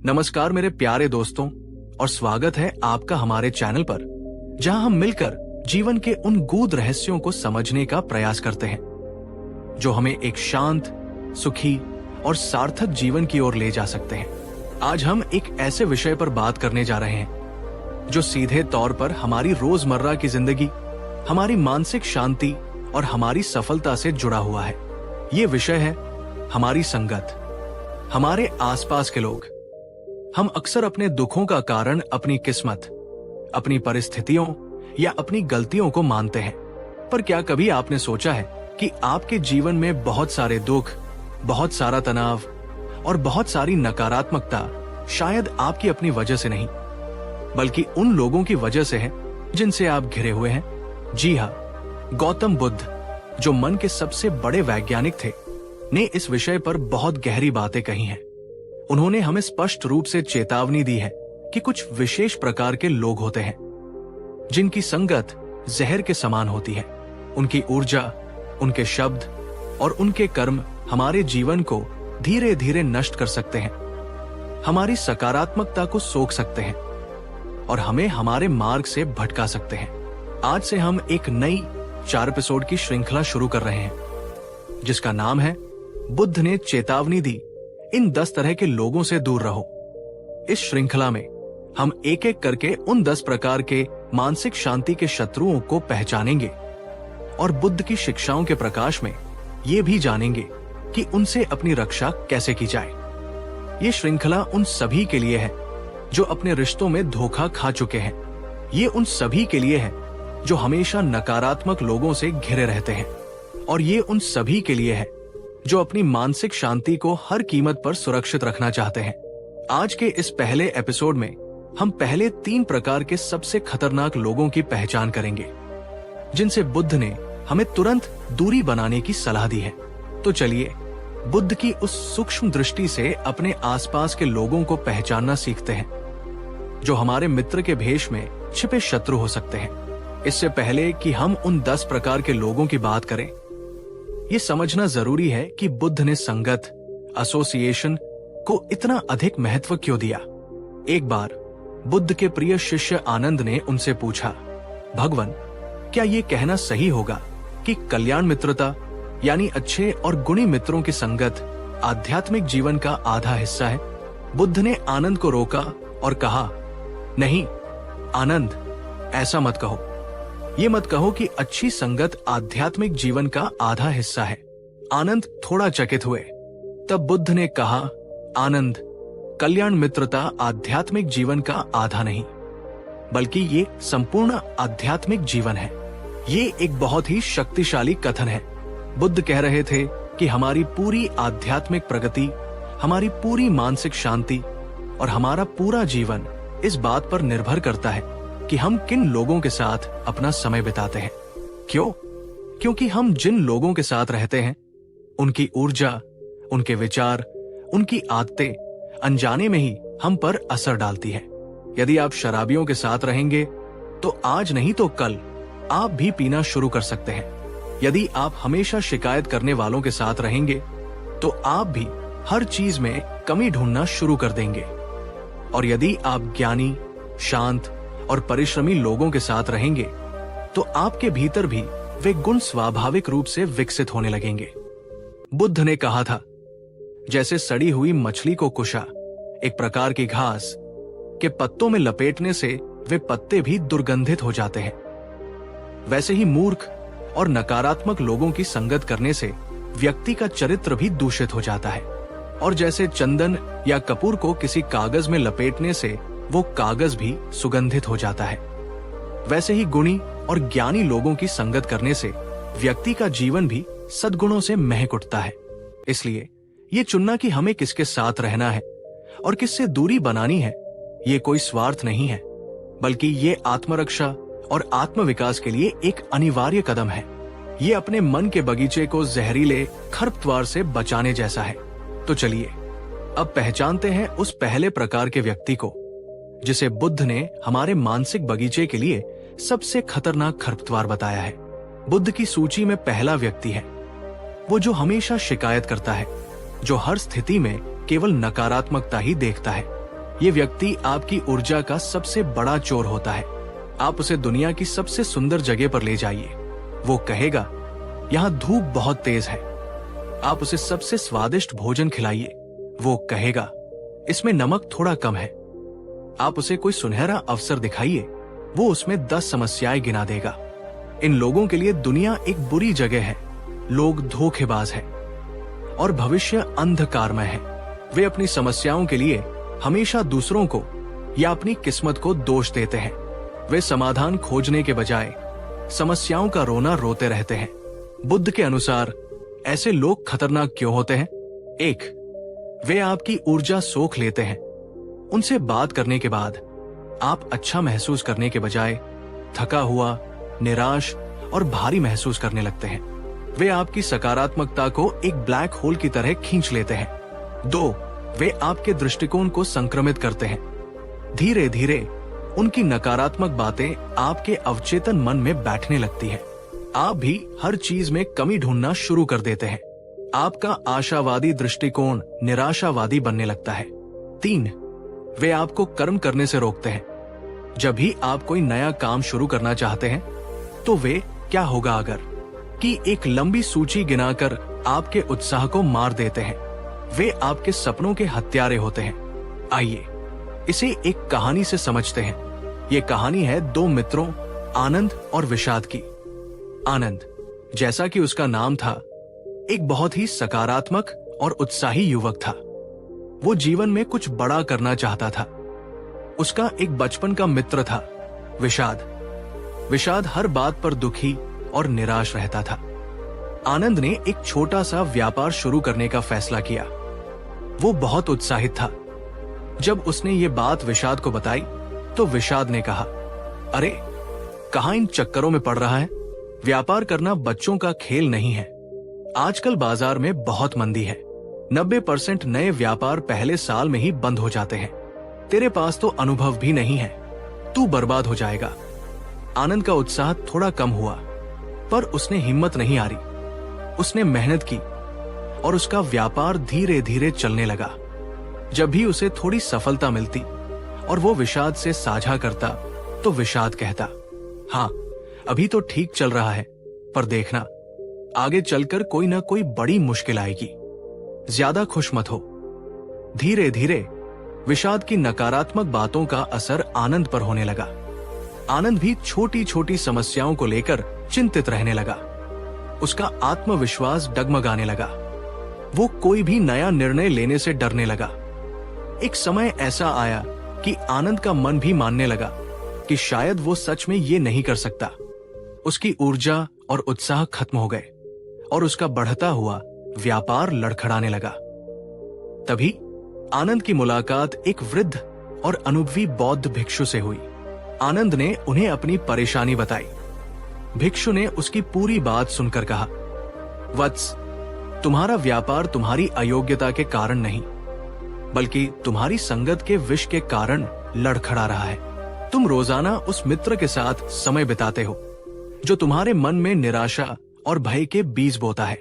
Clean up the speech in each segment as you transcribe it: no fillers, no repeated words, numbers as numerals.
नमस्कार मेरे प्यारे दोस्तों और स्वागत है आपका हमारे चैनल पर, जहां हम मिलकर जीवन के उन गूढ़ रहस्यों को समझने का प्रयास करते हैं जो हमें एक शांत, सुखी और सार्थक जीवन की ओर ले जा सकते हैं। आज हम एक ऐसे विषय पर बात करने जा रहे हैं जो सीधे तौर पर हमारी रोजमर्रा की जिंदगी, हमारी मानसिक शांति और हमारी सफलता से जुड़ा हुआ है। ये विषय है हमारी संगत, हमारे आसपास के लोग। हम अक्सर अपने दुखों का कारण अपनी किस्मत, अपनी परिस्थितियों या अपनी गलतियों को मानते हैं। पर क्या कभी आपने सोचा है कि आपके जीवन में बहुत सारे दुख, बहुत सारा तनाव और बहुत सारी नकारात्मकता शायद आपकी अपनी वजह से नहीं, बल्कि उन लोगों की वजह से है जिनसे आप घिरे हुए हैं। जी हाँ, गौतम बुद्ध, जो मन के सबसे बड़े वैज्ञानिक थे, ने इस विषय पर बहुत गहरी बातें कही हैं। उन्होंने हमें स्पष्ट रूप से चेतावनी दी है कि कुछ विशेष प्रकार के लोग होते हैं जिनकी संगत जहर के समान होती है। उनकी ऊर्जा, उनके शब्द और उनके कर्म हमारे जीवन को धीरे धीरे नष्ट कर सकते हैं, हमारी सकारात्मकता को सोख सकते हैं और हमें हमारे मार्ग से भटका सकते हैं। आज से हम एक नई 4 एपिसोड की श्रृंखला शुरू कर रहे हैं जिसका नाम है बुद्ध ने चेतावनी दी, इन 10 तरह के लोगों से दूर रहो। इस श्रृंखला में हम एक एक करके उन 10 प्रकार के मानसिक शांति के शत्रुओं को पहचानेंगे और बुद्ध की शिक्षाओं के प्रकाश में ये भी जानेंगे कि उनसे अपनी रक्षा कैसे की जाए। ये श्रृंखला उन सभी के लिए है जो अपने रिश्तों में धोखा खा चुके हैं। ये उन सभी के लिए है जो हमेशा नकारात्मक लोगों से घिरे रहते हैं, और ये उन सभी के लिए है जो अपनी मानसिक शांति को हर कीमत पर सुरक्षित रखना चाहते हैं। आज के इस पहले एपिसोड में हम पहले 3 प्रकार के सबसे खतरनाक लोगों की पहचान करेंगे जिनसे बुद्ध ने हमें तुरंत दूरी बनाने की सलाह दी है। तो चलिए बुद्ध की उस सूक्ष्म दृष्टि से अपने आसपास के लोगों को पहचानना सीखते हैं जो हमारे मित्र के भेष में छिपे शत्रु हो सकते हैं। इससे पहले कि हम उन 10 प्रकार के लोगों की बात करें, ये समझना जरूरी है कि बुद्ध ने संगत, एसोसिएशन को इतना अधिक महत्व क्यों दिया। एक बार बुद्ध के प्रिय शिष्य आनंद ने उनसे पूछा, भगवान, क्या ये कहना सही होगा कि कल्याण मित्रता यानी अच्छे और गुणी मित्रों की संगत आध्यात्मिक जीवन का आधा हिस्सा है? बुद्ध ने आनंद को रोका और कहा, नहीं आनंद, ऐसा मत कहो। ये मत कहो कि अच्छी संगत आध्यात्मिक जीवन का आधा हिस्सा है। आनंद थोड़ा चकित हुए। तब बुद्ध ने कहा, आनंद, कल्याण मित्रता आध्यात्मिक जीवन का आधा नहीं, बल्कि ये संपूर्ण आध्यात्मिक जीवन है। ये एक बहुत ही शक्तिशाली कथन है। बुद्ध कह रहे थे कि हमारी पूरी आध्यात्मिक प्रगति, हमारी पूरी मानसिक शांति और हमारा पूरा जीवन इस बात पर निर्भर करता है कि हम किन लोगों के साथ अपना समय बिताते हैं। क्यों? क्योंकि हम जिन लोगों के साथ रहते हैं, उनकी ऊर्जा, उनके विचार, उनकी आदतें अनजाने में ही हम पर असर डालती है। यदि आप शराबियों के साथ रहेंगे तो आज नहीं तो कल आप भी पीना शुरू कर सकते हैं। यदि आप हमेशा शिकायत करने वालों के साथ रहेंगे तो आप भी हर चीज में कमी ढूंढना शुरू कर देंगे। और यदि आप ज्ञानी, शांत और परिश्रमी लोगों के साथ रहेंगे तो आपके भीतर भी वे गुण स्वाभाविक रूप से विकसित होने लगेंगे। बुद्ध ने कहा था, जैसे सड़ी हुई मछली को कुशा, एक प्रकार की घास, के पत्तों में लपेटने से वे पत्ते भी दुर्गंधित हो जाते हैं, वैसे ही मूर्ख और नकारात्मक लोगों की संगत करने से व्यक्ति का चरित्र भी दूषित हो जाता है। और जैसे चंदन या कपूर को किसी कागज में लपेटने से वो कागज भी सुगंधित हो जाता है, वैसे ही गुणी और ज्ञानी लोगों की संगत करने से व्यक्ति का जीवन भी सद्गुणों से महक उठता है। इसलिए ये चुनना कि हमें किसके साथ रहना है और किससे दूरी बनानी है, ये कोई स्वार्थ नहीं है, बल्कि ये आत्मरक्षा और आत्मविकास के लिए एक अनिवार्य कदम है। ये अपने मन के बगीचे को जहरीले खरपतवार से बचाने जैसा है। तो चलिए अब पहचानते हैं उस पहले प्रकार के व्यक्ति को जिसे बुद्ध ने हमारे मानसिक बगीचे के लिए सबसे खतरनाक खरपतवार बताया है। बुद्ध की सूची में पहला व्यक्ति है वो जो हमेशा शिकायत करता है, जो हर स्थिति में केवल नकारात्मकता ही देखता है। ये व्यक्ति आपकी ऊर्जा का सबसे बड़ा चोर होता है। आप उसे दुनिया की सबसे सुंदर जगह पर ले जाइए, वो कहेगा यहाँ धूप बहुत तेज है। आप उसे सबसे स्वादिष्ट भोजन खिलाइए, वो कहेगा इसमें नमक थोड़ा कम है। आप उसे कोई सुनहरा अवसर दिखाइए, वो उसमें 10 समस्याएं गिना देगा। इन लोगों के लिए दुनिया एक बुरी जगह है, लोग धोखेबाज हैं और भविष्य अंधकारमय है। वे अपनी समस्याओं के लिए हमेशा दूसरों को या अपनी किस्मत को दोष देते हैं। वे समाधान खोजने के बजाय समस्याओं का रोना रोते रहते हैं। बुद्ध के अनुसार ऐसे लोग खतरनाक क्यों होते हैं? 1. वे आपकी ऊर्जा सोख लेते हैं। उनसे बात करने के बाद आप अच्छा महसूस करने के बजाय थका हुआ, निराश और भारी महसूस करने लगते हैं। वे आपकी सकारात्मकता को एक ब्लैक होल की तरह खींच लेते हैं। 2. वे आपके दृष्टिकोण को संक्रमित करते हैं। धीरे धीरे उनकी नकारात्मक बातें आपके अवचेतन मन में बैठने लगती हैं। आप भी हर चीज में कमी ढूंढना शुरू कर देते हैं। आपका आशावादी दृष्टिकोण निराशावादी बनने लगता है। 3. वे आपको कर्म करने से रोकते हैं। जब भी आप कोई नया काम शुरू करना चाहते हैं तो वे क्या होगा अगर कि एक लंबी सूची गिनाकर आपके उत्साह को मार देते हैं। वे आपके सपनों के हत्यारे होते हैं। आइए इसे एक कहानी से समझते हैं। ये कहानी है 2 मित्रों आनंद और विषाद की। आनंद, जैसा कि उसका नाम था, एक बहुत ही सकारात्मक और उत्साही युवक था। वो जीवन में कुछ बड़ा करना चाहता था। उसका एक बचपन का मित्र था विषाद। विषाद हर बात पर दुखी और निराश रहता था। आनंद ने एक छोटा सा व्यापार शुरू करने का फैसला किया। वो बहुत उत्साहित था। जब उसने ये बात विषाद को बताई तो विषाद ने कहा, अरे कहां इन चक्करों में पड़ रहा है? व्यापार करना बच्चों का खेल नहीं है। आजकल बाजार में बहुत मंदी है। 90% नए व्यापार पहले साल में ही बंद हो जाते हैं। तेरे पास तो अनुभव भी नहीं है, तू बर्बाद हो जाएगा। आनंद का उत्साह थोड़ा कम हुआ, पर उसने हिम्मत नहीं हारी। उसने मेहनत की और उसका व्यापार धीरे धीरे चलने लगा। जब भी उसे थोड़ी सफलता मिलती और वो विषाद से साझा करता तो विषाद कहता, हाँ अभी तो ठीक चल रहा है, पर देखना आगे चलकर कोई ना कोई बड़ी मुश्किल आएगी। ज्यादा खुश मत हो। धीरे धीरे विषाद की नकारात्मक बातों का असर आनंद पर होने लगा। आनंद भी छोटी छोटी समस्याओं को लेकर चिंतित रहने लगा। उसका आत्मविश्वास डगमगाने लगा। वो कोई भी नया निर्णय लेने से डरने लगा। एक समय ऐसा आया कि आनंद का मन भी मानने लगा कि शायद वो सच में ये नहीं कर सकता। उसकी ऊर्जा और उत्साह खत्म हो गए और उसका बढ़ता हुआ व्यापार लड़खड़ाने लगा। तभी आनंद की मुलाकात एक वृद्ध और अनुभवी बौद्ध भिक्षु से हुई। आनंद ने उन्हें अपनी परेशानी बताई। भिक्षु ने उसकी पूरी बात सुनकर कहा, वत्स, तुम्हारा व्यापार तुम्हारी अयोग्यता के कारण नहीं, बल्कि तुम्हारी संगत के विष के कारण लड़खड़ा रहा है। तुम रोजाना उस मित्र के साथ समय बिताते हो जो तुम्हारे मन में निराशा और भय के बीज बोता है।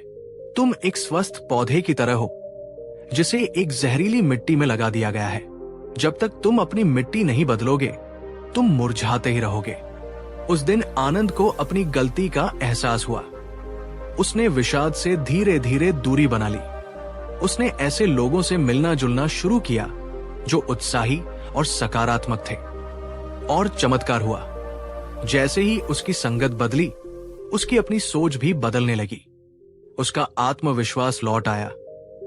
तुम एक स्वस्थ पौधे की तरह हो जिसे एक जहरीली मिट्टी में लगा दिया गया है। जब तक तुम अपनी मिट्टी नहीं बदलोगे तुम मुरझाते ही रहोगे। उस दिन आनंद को अपनी गलती का एहसास हुआ। उसने विषाद से धीरे धीरे दूरी बना ली। उसने ऐसे लोगों से मिलना जुलना शुरू किया जो उत्साही और सकारात्मक थे। और चमत्कार हुआ, जैसे ही उसकी संगत बदली उसकी अपनी सोच भी बदलने लगी। उसका आत्मविश्वास लौट आया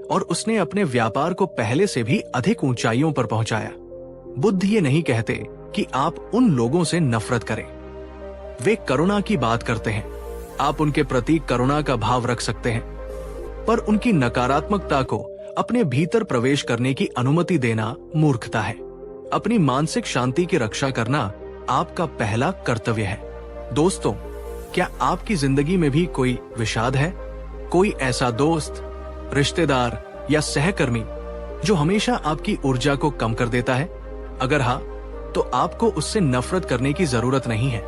और उसने अपने व्यापार को पहले से भी अधिक ऊंचाइयों पर पहुंचाया। बुद्ध ये नहीं कहते कि आप उन लोगों से नफरत करें। वे करुणा की बात करते हैं। आप उनके प्रति करुणा का भाव रख सकते हैं, पर उनकी नकारात्मकता को अपने भीतर प्रवेश करने की अनुमति देना मूर्खता है। अपनी मानसिक शांति की रक्षा करना आपका पहला कर्तव्य है। दोस्तों, क्या आपकी जिंदगी में भी कोई विषाद है? कोई ऐसा दोस्त, रिश्तेदार या सहकर्मी जो हमेशा आपकी ऊर्जा को कम कर देता है? अगर हाँ, तो आपको उससे नफरत करने की जरूरत नहीं है।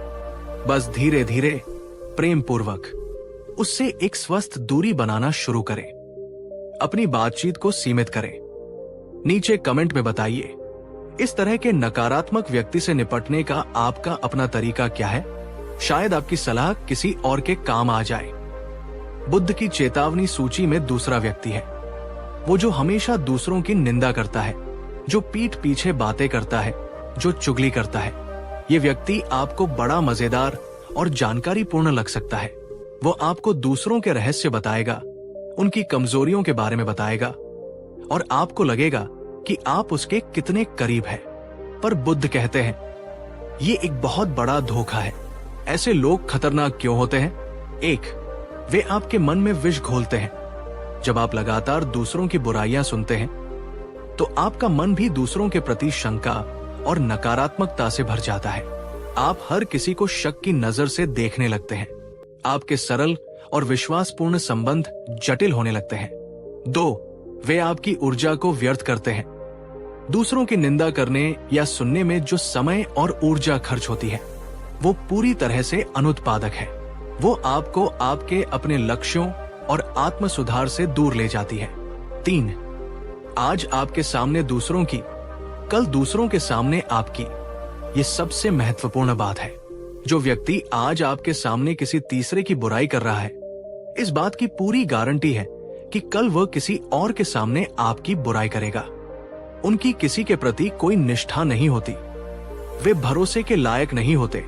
बस धीरे धीरे प्रेम पूर्वक उससे एक स्वस्थ दूरी बनाना शुरू करें। अपनी बातचीत को सीमित करें। नीचे कमेंट में बताइए, इस तरह के नकारात्मक व्यक्ति से निपटने का आपका अपना तरीका क्या है? शायद आपकी सलाह किसी और के काम आ जाए। बुद्ध की चेतावनी सूची में दूसरा व्यक्ति है वो जो हमेशा दूसरों की निंदा करता है, जो पीठ पीछे बातें करता है, जो चुगली करता है। ये व्यक्ति आपको बड़ा मजेदार और जानकारी पूर्ण लग सकता है। वो आपको दूसरों के रहस्य बताएगा, उनकी कमजोरियों के बारे में बताएगा और आपको लगेगा कि आप उसके कितने करीब हैं। पर बुद्ध कहते हैं ये एक बहुत बड़ा धोखा है। ऐसे लोग खतरनाक क्यों होते हैं? 1, वे आपके मन में विष घोलते हैं। जब आप लगातार दूसरों की बुराइयां सुनते हैं तो आपका मन भी दूसरों के प्रति शंका और नकारात्मकता से भर जाता है। आप हर किसी को शक की नजर से देखने लगते हैं। आपके सरल और विश्वासपूर्ण संबंध जटिल होने लगते हैं। 2, वे आपकी ऊर्जा को व्यर्थ करते हैं। दूसरों की निंदा करने या सुनने में जो समय और ऊर्जा खर्च होती है वो पूरी तरह से अनुत्पादक है। वो आपको आपके अपने लक्ष्यों और आत्म सुधार से दूर ले जाती है। 3, आज आपके सामने दूसरों की, कल दूसरों के सामने आपकी। ये सबसे महत्वपूर्ण बात है। जो व्यक्ति आज आपके सामने किसी तीसरे की बुराई कर रहा है, इस बात की पूरी गारंटी है कि कल वह किसी और के सामने आपकी बुराई करेगा। उनकी किसी के प्रति कोई निष्ठा नहीं होती। वे भरोसे के लायक नहीं होते।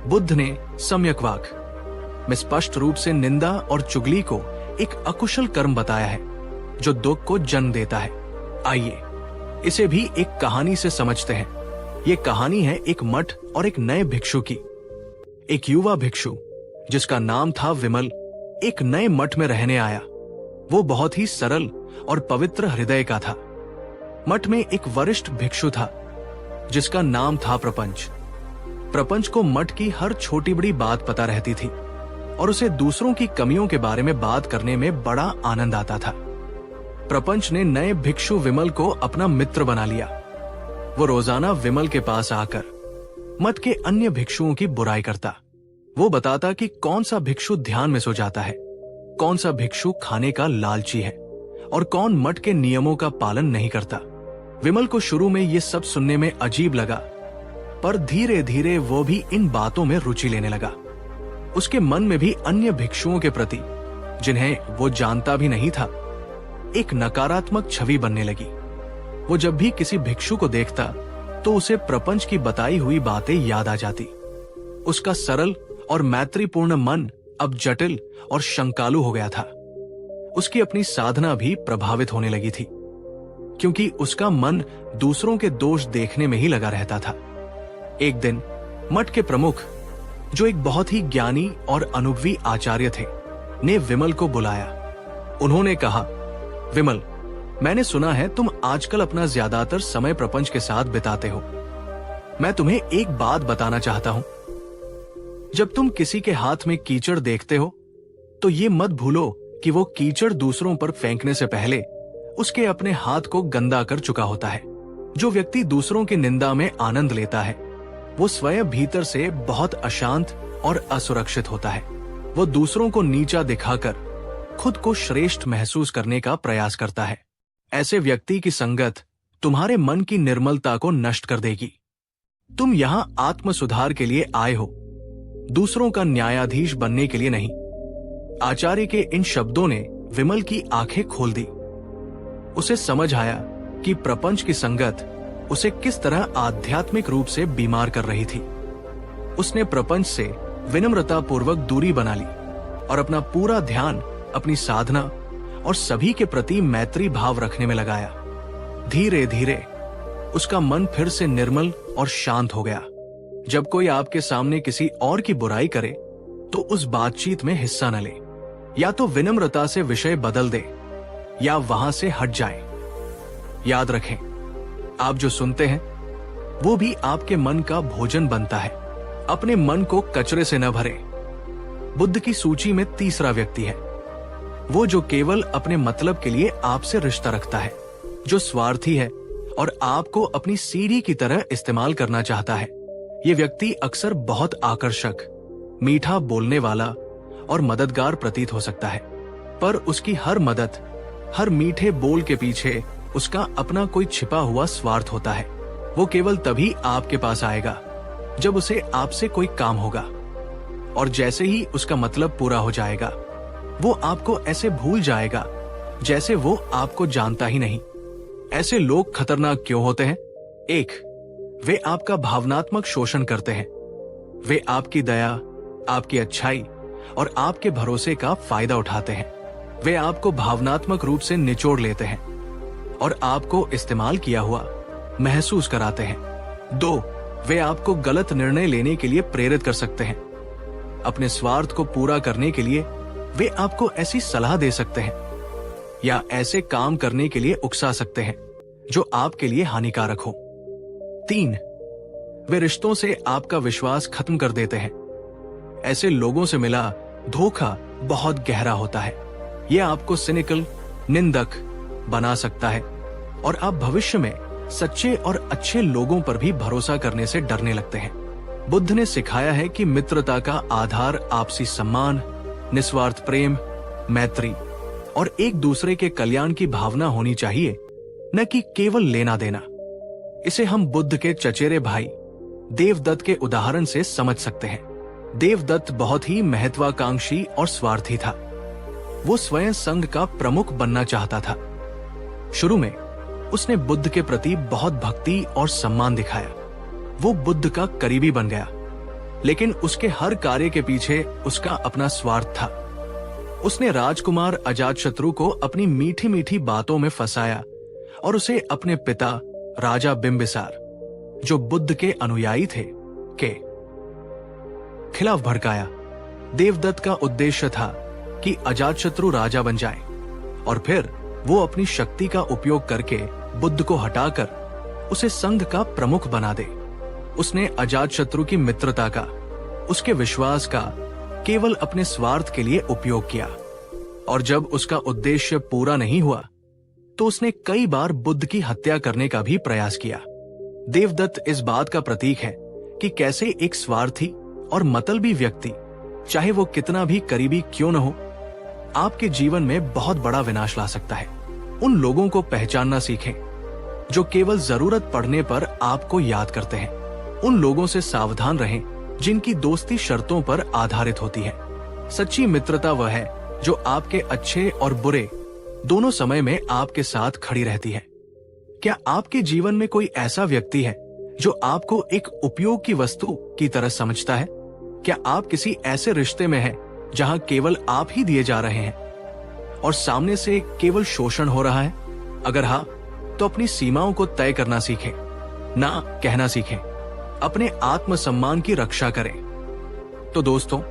बुद्ध ने सम्यक वाक में स्पष्ट रूप से निंदा और चुगली को एक अकुशल कर्म बताया है जो दुख को जन्म देता है। आइए इसे भी एक कहानी से समझते हैं। ये कहानी है एक मठ और एक नए भिक्षु की। एक युवा भिक्षु जिसका नाम था विमल एक नए मठ में रहने आया। वो बहुत ही सरल और पवित्र हृदय का था। मठ में एक वरिष्ठ भिक्षु था जिसका नाम था प्रपंच। प्रपंच को मठ की हर छोटी बड़ी बात पता रहती थी और उसे दूसरों की कमियों के बारे में बात करने में बड़ा आनंद आता था। प्रपंच ने नए भिक्षु विमल को अपना मित्र बना लिया। वो रोजाना विमल के पास आकर मठ के अन्य भिक्षुओं की बुराई करता। वो बताता कि कौन सा भिक्षु ध्यान में सो जाता है, कौन सा भिक्षु खाने का लालची है और कौन मठ के नियमों का पालन नहीं करता। विमल को शुरू में ये सब सुनने में अजीब लगा, पर धीरे धीरे वो भी इन बातों में रुचि लेने लगा। उसके मन में भी अन्य भिक्षुओं के प्रति, जिन्हें वो जानता भी नहीं था, एक नकारात्मक छवि बनने लगी। वो जब भी किसी भिक्षु को देखता तो उसे प्रपंच की बताई हुई बातें याद आ जाती। उसका सरल और मैत्रीपूर्ण मन अब जटिल और शंकालु हो गया था। उसकी अपनी साधना भी प्रभावित होने लगी थी क्योंकि उसका मन दूसरों के दोष देखने में ही लगा रहता था। एक दिन मठ के प्रमुख, जो एक बहुत ही ज्ञानी और अनुभवी आचार्य थे, ने विमल को बुलाया। उन्होंने कहा, विमल, मैंने सुना है तुम आजकल अपना ज्यादातर समय प्रपंच के साथ बिताते हो। मैं तुम्हें एक बात बताना चाहता हूं। जब तुम किसी के हाथ में कीचड़ देखते हो तो ये मत भूलो कि वो कीचड़ दूसरों पर फेंकने से पहले उसके अपने हाथ को गंदा कर चुका होता है। जो व्यक्ति दूसरों की निंदा में आनंद लेता है वो स्वयं भीतर से बहुत अशांत और असुरक्षित होता है। वो दूसरों को नीचा दिखाकर खुद को श्रेष्ठ महसूस करने का प्रयास करता है। ऐसे व्यक्ति की संगत तुम्हारे मन की निर्मलता को नष्ट कर देगी। तुम यहां आत्म सुधार के लिए आए हो, दूसरों का न्यायाधीश बनने के लिए नहीं। आचार्य के इन शब्दों ने विमल की आंखें खोल दी। उसे समझ आया कि प्रपंच की संगत उसे किस तरह आध्यात्मिक रूप से बीमार कर रही थी। उसने प्रपंच से विनम्रता पूर्वक दूरी बना ली और अपना पूरा ध्यान अपनी साधना और सभी के प्रति मैत्री भाव रखने में लगाया। धीरे धीरे उसका मन फिर से निर्मल और शांत हो गया। जब कोई आपके सामने किसी और की बुराई करे तो उस बातचीत में हिस्सा न ले। या तो विनम्रता से विषय बदल दे या वहां से हट जाए। याद रखें, आप जो सुनते हैं वो भी आपके मन का भोजन बनता है। अपने मन को कचरे से न भरे। बुद्ध की सूची में तीसरा व्यक्ति है वो जो केवल अपने मतलब के लिए आपसे रिश्ता रखता है, जो स्वार्थी है और आपको अपनी सीढ़ी की तरह इस्तेमाल करना चाहता है। ये व्यक्ति अक्सर बहुत आकर्षक, मीठा बोलने वाला और मददगार प्रतीत हो सकता है, पर उसकी हर मदद, हर मीठे बोल के पीछे उसका अपना कोई छिपा हुआ स्वार्थ होता है। वो केवल तभी आपके पास आएगा जब उसे आपसे कोई काम होगा, और जैसे ही उसका मतलब पूरा हो जाएगा वो आपको ऐसे भूल जाएगा जैसे वो आपको जानता ही नहीं। ऐसे लोग खतरनाक क्यों होते हैं? 1, वे आपका भावनात्मक शोषण करते हैं। वे आपकी दया, आपकी अच्छाई और आपके भरोसे का फायदा उठाते हैं। वे आपको भावनात्मक रूप से निचोड़ लेते हैं और आपको इस्तेमाल किया हुआ महसूस कराते हैं। 2, वे आपको गलत निर्णय लेने के लिए प्रेरित कर सकते हैं। अपने स्वार्थ को पूरा करने के लिए वे आपको ऐसी सलाह दे सकते हैं या ऐसे काम करने के लिए उकसा सकते हैं जो आपके लिए हानिकारक हो। 3, वे रिश्तों से आपका विश्वास खत्म कर देते हैं। ऐसे लोगों से मिला धोखा बहुत गहरा होता है। यह आपको सिनिकल, निंदक बना सकता है और आप भविष्य में सच्चे और अच्छे लोगों पर भी भरोसा करने से डरने लगते हैं। बुद्ध ने सिखाया है कि मित्रता का आधार आपसी सम्मान, निस्वार्थ प्रेम, मैत्री और एक दूसरे के कल्याण की भावना होनी चाहिए, न कि केवल लेना देना। इसे हम बुद्ध के चचेरे भाई देवदत्त के उदाहरण से समझ सकते हैं। देवदत्त बहुत ही महत्वाकांक्षी और स्वार्थी था। वो स्वयं संघ का प्रमुख बनना चाहता था। शुरू में उसने बुद्ध के प्रति बहुत भक्ति और सम्मान दिखाया। वो बुद्ध का करीबी बन गया, लेकिन उसके हर कार्य के पीछे उसका अपना स्वार्थ था। उसने राजकुमार अजातशत्रु को अपनी मीठी मीठी बातों में फंसाया और उसे अपने पिता राजा बिंबिसार, जो बुद्ध के अनुयायी थे, के खिलाफ भड़काया। देवदत्त का उद्देश्य था कि अजातशत्रु राजा बन जाए और फिर वो अपनी शक्ति का उपयोग करके बुद्ध को हटाकर उसे संघ का प्रमुख बना दे। उसने अजातशत्रु की मित्रता का, उसके विश्वास का केवल अपने स्वार्थ के लिए उपयोग किया, और जब उसका उद्देश्य पूरा नहीं हुआ तो उसने कई बार बुद्ध की हत्या करने का भी प्रयास किया। देवदत्त इस बात का प्रतीक है कि कैसे एक स्वार्थी और मतलबी व्यक्ति, चाहे वो कितना भी करीबी क्यों न हो, आपके जीवन में बहुत बड़ा विनाश ला सकता है। उन लोगों को पहचानना सीखें जो केवल जरूरत पड़ने पर आपको याद करते हैं। उन लोगों से सावधान रहें जिनकी दोस्ती शर्तों पर आधारित होती है। सच्ची मित्रता वह है जो आपके अच्छे और बुरे दोनों समय में आपके साथ खड़ी रहती है। क्या आपके जीवन में कोई ऐसा व्यक्ति है जो आपको एक उपयोग की वस्तु की तरह समझता है? क्या आप किसी ऐसे रिश्ते में हैं जहां केवल आप ही दिए जा रहे हैं और सामने से केवल शोषण हो रहा है? अगर हाँ, तो अपनी सीमाओं को तय करना सीखें, ना कहना सीखें। अपने आत्मसम्मान की रक्षा करें। तो दोस्तों,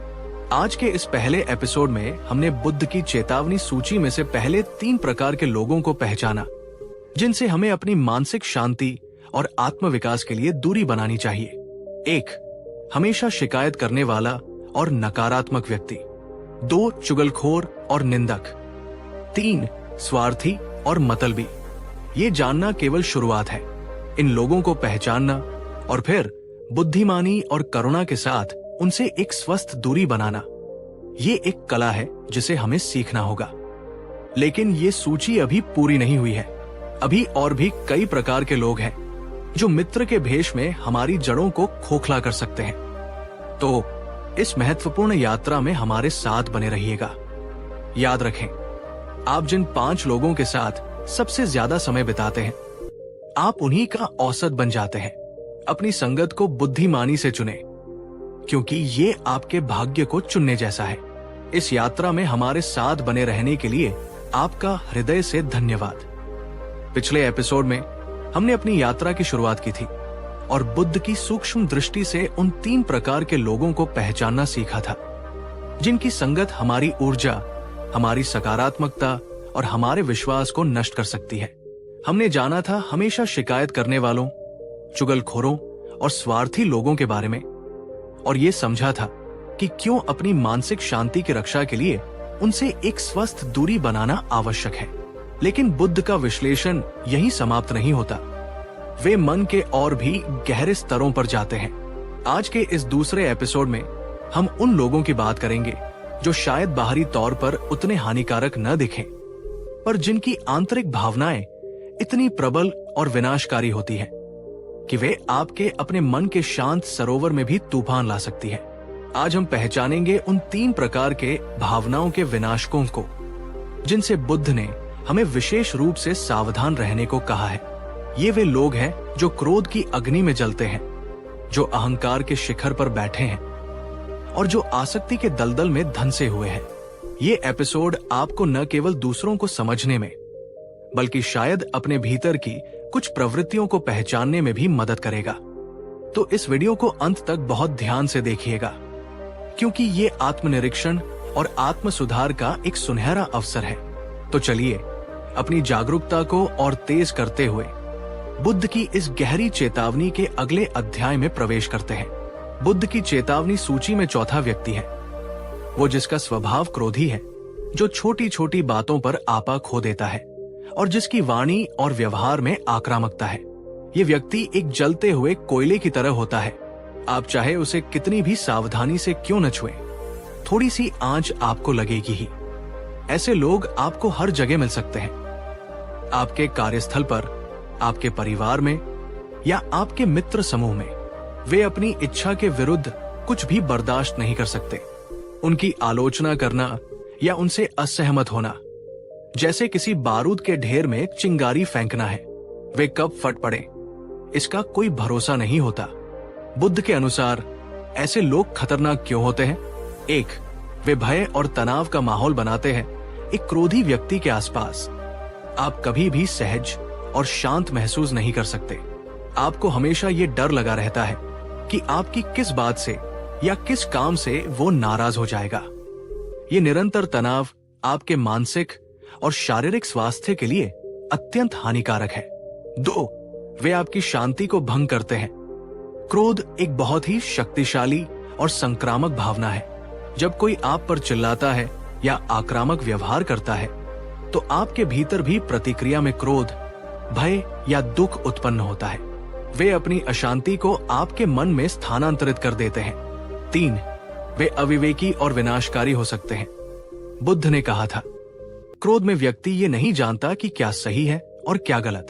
आज के इस पहले एपिसोड में हमने बुद्ध की चेतावनी सूची में से पहले 3 प्रकार के लोगों को पहचाना जिनसे हमें अपनी मानसिक शांति और आत्मविकास के लिए दूरी बनानी चाहिए। 1, हमेशा शिकायत करने वाला और नकारात्मक व्यक्ति। 2, चुगलखोर और निंदक। 3, स्वार्थी और मतलबी। ये जानना केवल शुरुआत है। इन लोगों को पहचानना और फिर बुद्धिमानी और करुणा के साथ उनसे एक स्वस्थ दूरी बनाना, ये एक कला है जिसे हमें सीखना होगा। लेकिन ये सूची अभी पूरी नहीं हुई है। अभी और भी कई प्रकार के लोग हैं जो मित्र के भेष में हमारी जड़ों को खोखला कर सकते हैं। तो इस महत्वपूर्ण यात्रा में हमारे साथ बने रहिएगा। याद रखें, आप जिन 5 लोगों के साथ सबसे ज्यादा समय बिताते हैं, आप उन्हीं का औसत बन जाते हैं। अपनी संगत को बुद्धिमानी से चुनें, क्योंकि ये आपके भाग्य को चुनने जैसा है। इस यात्रा में हमारे साथ बने रहने के लिए आपका हृदय से धन्यवाद। पिछले एपिसोड में हमने अपनी यात्रा की शुरुआत की थी और बुद्ध की सूक्ष्म दृष्टि से उन 3 प्रकार के लोगों को पहचानना सीखा था जिनकी संगत हमारी ऊर्जा, हमारी सकारात्मकता और हमारे विश्वास को नष्ट कर सकती है। हमने जाना था हमेशा शिकायत करने वालों, चुगलखोरों और स्वार्थी लोगों के बारे में, और ये समझा था कि क्यों अपनी मानसिक शांति की रक्षा के लिए उनसे एक स्वस्थ दूरी बनाना आवश्यक है। लेकिन बुद्ध का विश्लेषण यहीं समाप्त नहीं होता। वे मन के और भी गहरे स्तरों पर जाते हैं। आज के इस दूसरे एपिसोड में हम उन लोगों की बात करेंगे जो शायद बाहरी तौर पर उतने हानिकारक न दिखें, पर जिनकी आंतरिक भावनाएं इतनी प्रबल और विनाशकारी होती हैं। कि वे आपके अपने मन के शांत सरोवर में भी तूफान ला सकती है। आज हम पहचानेंगे उन 3 प्रकार के भावनाओं के विनाशकों को जिनसे बुद्ध ने हमें विशेष रूप से सावधान रहने को कहा है। ये वे लोग हैं जो क्रोध की अग्नि में जलते हैं, जो अहंकार के शिखर पर बैठे हैं और जो आसक्ति के दलदल में धंसे हुए हैं। ये एपिसोड आपको न केवल दूसरों को समझने में बल्कि शायद अपने भीतर की कुछ प्रवृत्तियों को पहचानने में भी मदद करेगा। तो इस वीडियो को अंत तक बहुत ध्यान से देखिएगा, क्योंकि ये आत्मनिरीक्षण और आत्म सुधार का एक सुनहरा अवसर है। तो चलिए अपनी जागरूकता को और तेज करते हुए बुद्ध की इस गहरी चेतावनी के अगले अध्याय में प्रवेश करते हैं। बुद्ध की चेतावनी सूची में चौथा व्यक्ति है वो जिसका स्वभाव क्रोधी है, जो छोटी छोटी बातों पर आपा खो देता है और जिसकी वाणी और व्यवहार में आक्रामकता है। ये व्यक्ति एक जलते हुए कोयले की तरह होता है। आप चाहे उसे कितनी भी सावधानी से क्यों न छुएं, थोड़ी सी आंच आपको लगेगी ही। ऐसे लोग आपको हर जगह मिल सकते हैं, आपके कार्यस्थल पर, आपके परिवार में या आपके मित्र समूह में। वे अपनी इच्छा के विरुद्ध कुछ भी बर्दाश्त नहीं कर सकते। उनकी आलोचना करना या उनसे असहमत होना जैसे किसी बारूद के ढेर में चिंगारी फेंकना है। वे कब फट पड़े इसका कोई भरोसा नहीं होता। बुद्ध के अनुसार ऐसे लोग खतरनाक क्यों होते हैं? 1, वे भय और तनाव का माहौल बनाते हैं एक क्रोधी व्यक्ति के आसपास। आप कभी भी सहज और शांत महसूस नहीं कर सकते। आपको हमेशा ये डर लगा रहता है कि आपकी किस बात से या किस काम से वो नाराज हो जाएगा। ये निरंतर तनाव आपके मानसिक और शारीरिक स्वास्थ्य के लिए अत्यंत हानिकारक है। 2, वे आपकी शांति को भंग करते हैं। क्रोध एक बहुत ही शक्तिशाली और संक्रामक भावना है। जब कोई आप पर चिल्लाता है या आक्रामक व्यवहार करता है तो आपके भीतर भी प्रतिक्रिया में क्रोध, भय या दुख उत्पन्न होता है। वे अपनी अशांति को आपके मन में स्थानांतरित कर देते हैं। 3, वे अविवेकी और विनाशकारी हो सकते हैं। बुद्ध ने कहा था, क्रोध में व्यक्ति ये नहीं जानता कि क्या सही है और क्या गलत।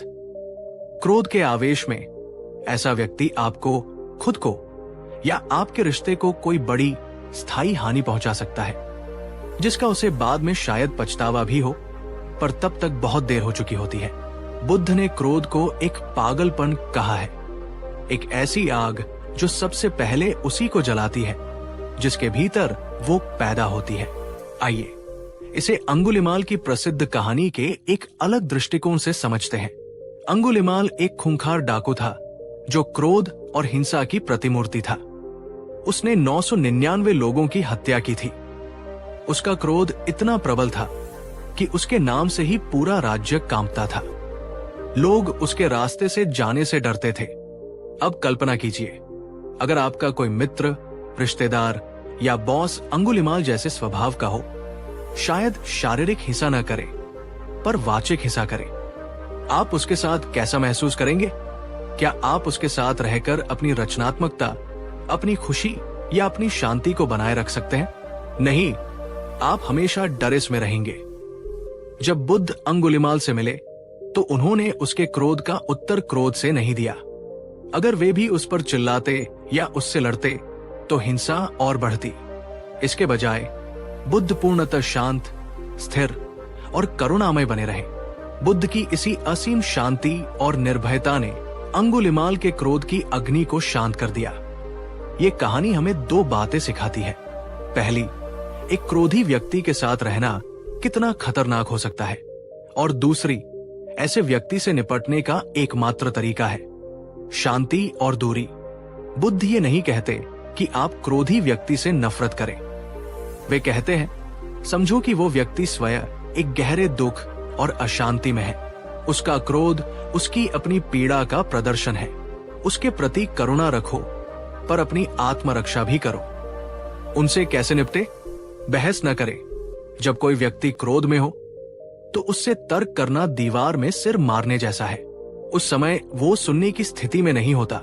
क्रोध के आवेश में ऐसा व्यक्ति आपको, खुद को या आपके रिश्ते को कोई बड़ी स्थायी हानि पहुंचा सकता है, जिसका उसे बाद में शायद पछतावा भी हो, पर तब तक बहुत देर हो चुकी होती है। बुद्ध ने क्रोध को एक पागलपन कहा है, एक ऐसी आग जो सबसे पहले उसी को जलाती है जिसके भीतर वो पैदा होती है। आइए इसे अंगुलिमाल की प्रसिद्ध कहानी के एक अलग दृष्टिकोण से समझते हैं। अंगुलिमाल एक खूंखार डाकू था जो क्रोध और हिंसा की प्रतिमूर्ति था। उसने 999 लोगों की हत्या की थी। उसका क्रोध इतना प्रबल था कि उसके नाम से ही पूरा राज्य कांपता था। लोग उसके रास्ते से जाने से डरते थे। अब कल्पना कीजिए, अगर आपका कोई मित्र, रिश्तेदार या बॉस अंगुलिमाल जैसे स्वभाव का हो, शायद शारीरिक हिंसा न करे पर वाचिक हिंसा करे, आप उसके साथ कैसा महसूस करेंगे? क्या आप उसके साथ रहकर अपनी रचनात्मकता, अपनी खुशी या अपनी शांति को बनाए रख सकते हैं? नहीं, आप हमेशा डर में रहेंगे। जब बुद्ध अंगुलिमाल से मिले तो उन्होंने उसके क्रोध का उत्तर क्रोध से नहीं दिया। अगर वे भी उस पर चिल्लाते या उससे लड़ते तो हिंसा और बढ़ती। इसके बजाय बुद्ध पूर्णतः शांत, स्थिर और करुणामय बने रहे। बुद्ध की इसी असीम शांति और निर्भयता ने अंगुलिमाल के क्रोध की अग्नि को शांत कर दिया। ये कहानी हमें 2 बातें सिखाती है। पहली, एक क्रोधी व्यक्ति के साथ रहना कितना खतरनाक हो सकता है, और दूसरी, ऐसे व्यक्ति से निपटने का एकमात्र तरीका है शांति और दूरी। बुद्ध ये नहीं कहते कि आप क्रोधी व्यक्ति से नफरत करें। वे कहते हैं, समझो कि वो व्यक्ति स्वयं एक गहरे दुख और अशांति में है। उसका क्रोध उसकी अपनी पीड़ा का प्रदर्शन है। उसके प्रति करुणा रखो, पर अपनी आत्मरक्षा भी करो। उनसे कैसे निपटे? बहस न करें। जब कोई व्यक्ति क्रोध में हो तो उससे तर्क करना दीवार में सिर मारने जैसा है। उस समय वो सुनने की स्थिति में नहीं होता।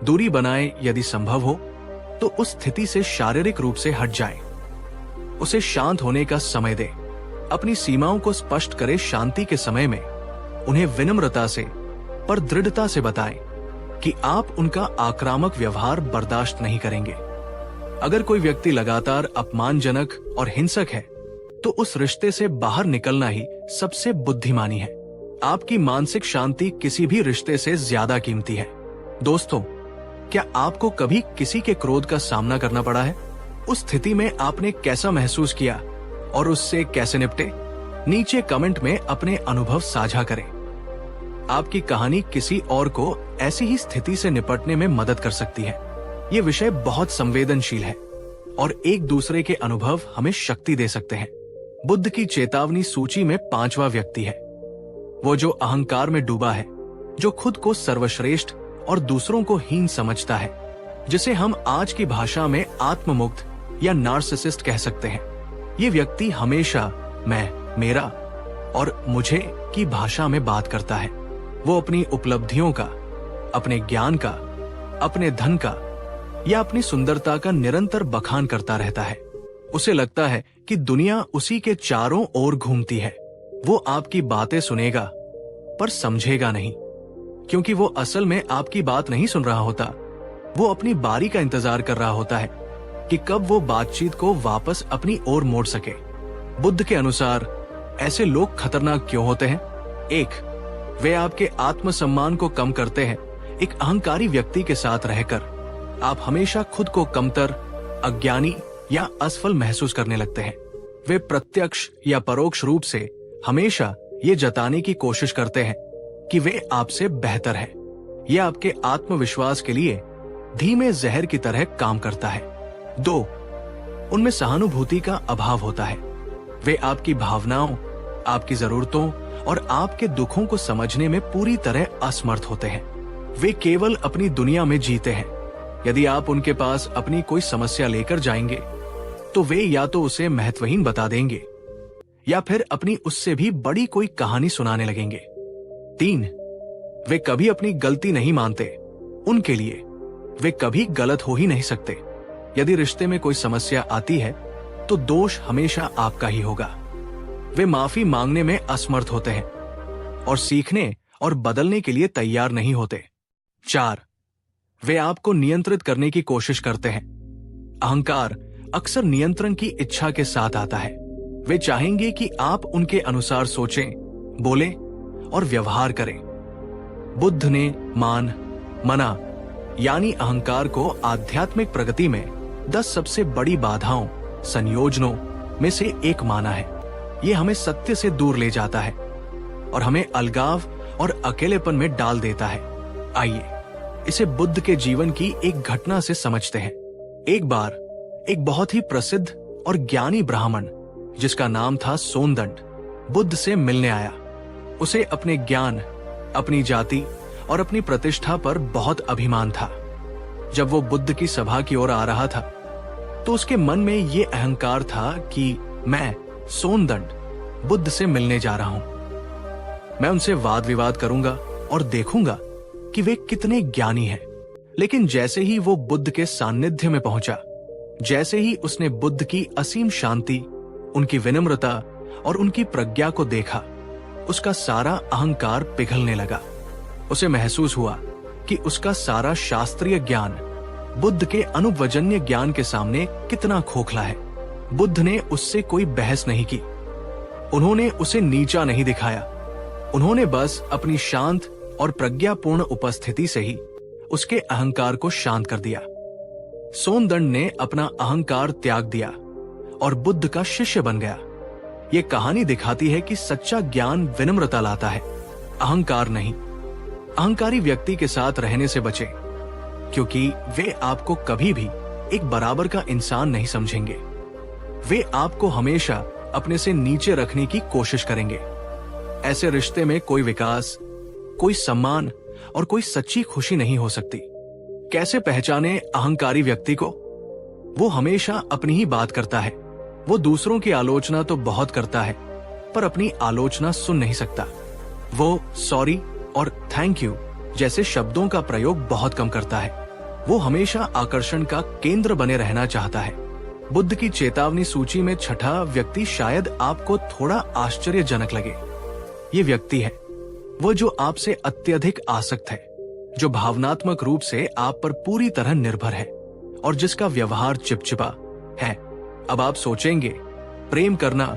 दूरी बनाए, यदि संभव हो तो उस स्थिति से शारीरिक रूप से हट जाए। उसे शांत होने का समय दे। अपनी सीमाओं को स्पष्ट करे। शांति के समय में उन्हें विनम्रता से पर दृढ़ता से बताएं कि आप उनका आक्रामक व्यवहार बर्दाश्त नहीं करेंगे। अगर कोई व्यक्ति लगातार अपमानजनक और हिंसक है, तो उस रिश्ते से बाहर निकलना ही सबसे बुद्धिमानी है। आपकी मानसिक शांति किसी भी रिश्ते से ज्यादा कीमती है। दोस्तों, क्या आपको कभी किसी के क्रोध का सामना करना पड़ा है? उस स्थिति में आपने कैसा महसूस किया और उससे कैसे निपटे? नीचे कमेंट में अपने अनुभव साझा करें। आपकी कहानी किसी और को ऐसी ही स्थिति से निपटने में मदद कर सकती है। ये विषय बहुत संवेदनशील है और एक दूसरे के अनुभव हमें शक्ति दे सकते हैं। बुद्ध की चेतावनी सूची में 5वां व्यक्ति है वो जो अहंकार में डूबा है, जो खुद को सर्वश्रेष्ठ और दूसरों को हीन समझता है, जिसे हम आज की भाषा में आत्ममुक्त या नार्सिसिस्ट कह सकते हैं। ये व्यक्ति हमेशा मैं, मेरा और मुझे की भाषा में बात करता है। वो अपनी उपलब्धियों का, अपने ज्ञान का, अपने धन का या अपनी सुंदरता का निरंतर बखान करता रहता है। उसे लगता है कि दुनिया उसी के चारों ओर घूमती है। वो आपकी बातें सुनेगा पर समझेगा नहीं, क्योंकि वो असल में आपकी बात नहीं सुन रहा होता। वो अपनी बारी का इंतजार कर रहा होता है कि कब वो बातचीत को वापस अपनी ओर मोड़ सके। बुद्ध के अनुसार ऐसे लोग खतरनाक क्यों होते हैं? 1, वे आपके आत्मसम्मान को कम करते हैं। एक अहंकारी व्यक्ति के साथ रहकर आप हमेशा खुद को कमतर, अज्ञानी या असफल महसूस करने लगते हैं। वे प्रत्यक्ष या परोक्ष रूप से हमेशा ये जताने की कोशिश करते हैं कि वे आपसे बेहतर हैं। यह आपके आत्मविश्वास के लिए धीमे जहर की तरह काम करता है। 2, उनमें सहानुभूति का अभाव होता है। वे आपकी भावनाओं, आपकी जरूरतों और आपके दुखों को समझने में पूरी तरह असमर्थ होते हैं। वे केवल अपनी दुनिया में जीते हैं। यदि आप उनके पास अपनी कोई समस्या लेकर जाएंगे, तो वे या तो उसे महत्वहीन बता देंगे या फिर अपनी उससे भी बड़ी कोई कहानी सुनाने लगेंगे। 3, वे कभी अपनी गलती नहीं मानते। उनके लिए वे कभी गलत हो ही नहीं सकते। यदि रिश्ते में कोई समस्या आती है, तो दोष हमेशा आपका ही होगा। वे माफी मांगने में असमर्थ होते हैं और सीखने और बदलने के लिए तैयार नहीं होते। 4, वे आपको नियंत्रित करने की कोशिश करते हैं। अहंकार अक्सर नियंत्रण की इच्छा के साथ आता है। वे चाहेंगे कि आप उनके अनुसार सोचें, बोलें और व्यवहार करें। बुद्ध ने मान, मना यानी अहंकार को आध्यात्मिक प्रगति में 10 सबसे बड़ी बाधाओं, संयोजनों में से एक माना है। ये हमें सत्य से दूर ले जाता है और हमें अलगाव और अकेलेपन में डाल देता है। आइए इसे बुद्ध के जीवन की एक घटना से समझते हैं। एक बार एक बहुत ही प्रसिद्ध और ज्ञानी ब्राह्मण, जिसका नाम था सोनदंड, बुद्ध से मिलने आया। उसे अपने ज्ञान, अपनी जाति और अपनी प्रतिष्ठा पर बहुत अभिमान था। जब वो बुद्ध की सभा की ओर आ रहा था, तो उसके मन में ये अहंकार था कि मैं सोनदंड बुद्ध से मिलने जा रहा हूं। मैं उनसे वाद विवाद करूंगा और देखूंगा कि वे कितने ज्ञानी हैं। लेकिन जैसे ही वो बुद्ध के सान्निध्य में पहुंचा, जैसे ही उसने बुद्ध की असीम शांति, उनकी विनम्रता और उनकी प्रज्ञा को देखा, उसका सारा अहंकार पिघलने लगा। उसे महसूस हुआ कि उसका सारा शास्त्रीय ज्ञान बुद्ध के अनुभवजन्य ज्ञान के सामने कितना खोखला है। बुद्ध ने उससे कोई बहस नहीं की। उन्होंने उसे नीचा नहीं दिखाया। उन्होंने बस अपनी शांत और प्रज्ञापूर्ण उपस्थिति से ही उसके अहंकार को शांत कर दिया। सोनदंड ने अपना अहंकार त्याग दिया और बुद्ध का शिष्य बन गया। ये कहानी दिखाती है कि सच्चा ज्ञान विनम्रता लाता है, अहंकार नहीं। अहंकारी व्यक्ति के साथ रहने से बचें, क्योंकि वे आपको कभी भी एक बराबर का इंसान नहीं समझेंगे। वे आपको हमेशा अपने से नीचे रखने की कोशिश करेंगे। ऐसे रिश्ते में कोई विकास, कोई सम्मान और कोई सच्ची खुशी नहीं हो सकती। कैसे पहचाने अहंकारी व्यक्ति को? वो हमेशा अपनी ही बात करता है। वो दूसरों की आलोचना तो बहुत करता है, पर अपनी आलोचना सुन नहीं सकता। वो सॉरी और थैंक यू जैसे शब्दों का प्रयोग बहुत कम करता है। वो हमेशा आकर्षण का केंद्र बने रहना चाहता है। बुद्ध की चेतावनी सूची में 6ठा व्यक्ति शायद आपको थोड़ा आश्चर्यजनक लगे। ये व्यक्ति है वो जो आपसे अत्यधिक आसक्त है, जो भावनात्मक रूप से आप पर पूरी तरह निर्भर है और जिसका व्यवहार चिपचिपा है। अब आप सोचेंगे, प्रेम करना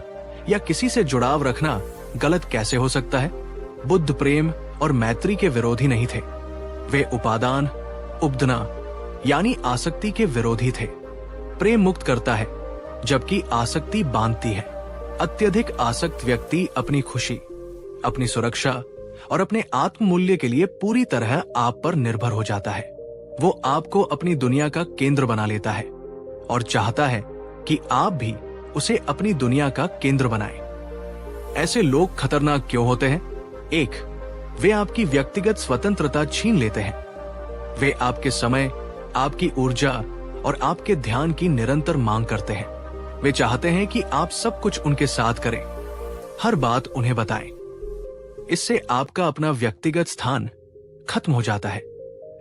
या किसी से जुड़ाव रखना गलत कैसे हो सकता है? बुद्ध प्रेम और मैत्री के विरोधी नहीं थे। वे उपादान, उपदना यानी आसक्ति के विरोधी थे। प्रेम मुक्त करता है जबकि आसक्ति बांधती है। अत्यधिक आसक्त व्यक्ति अपनी खुशी, अपनी सुरक्षा और अपने आत्म मूल्य के लिए पूरी तरह आप पर निर्भर हो जाता है। वो आपको अपनी दुनिया का केंद्र बना लेता है और चाहता है कि आप भी उसे अपनी दुनिया का केंद्र बनाएं। ऐसे लोग खतरनाक क्यों होते हैं? 1. वे आपकी व्यक्तिगत स्वतंत्रता छीन लेते हैं। वे आपके समय, आपकी ऊर्जा और आपके ध्यान की निरंतर मांग करते हैं। वे चाहते हैं कि आप सब कुछ उनके साथ करें, हर बात उन्हें बताएं। इससे आपका अपना व्यक्तिगत स्थान खत्म हो जाता है,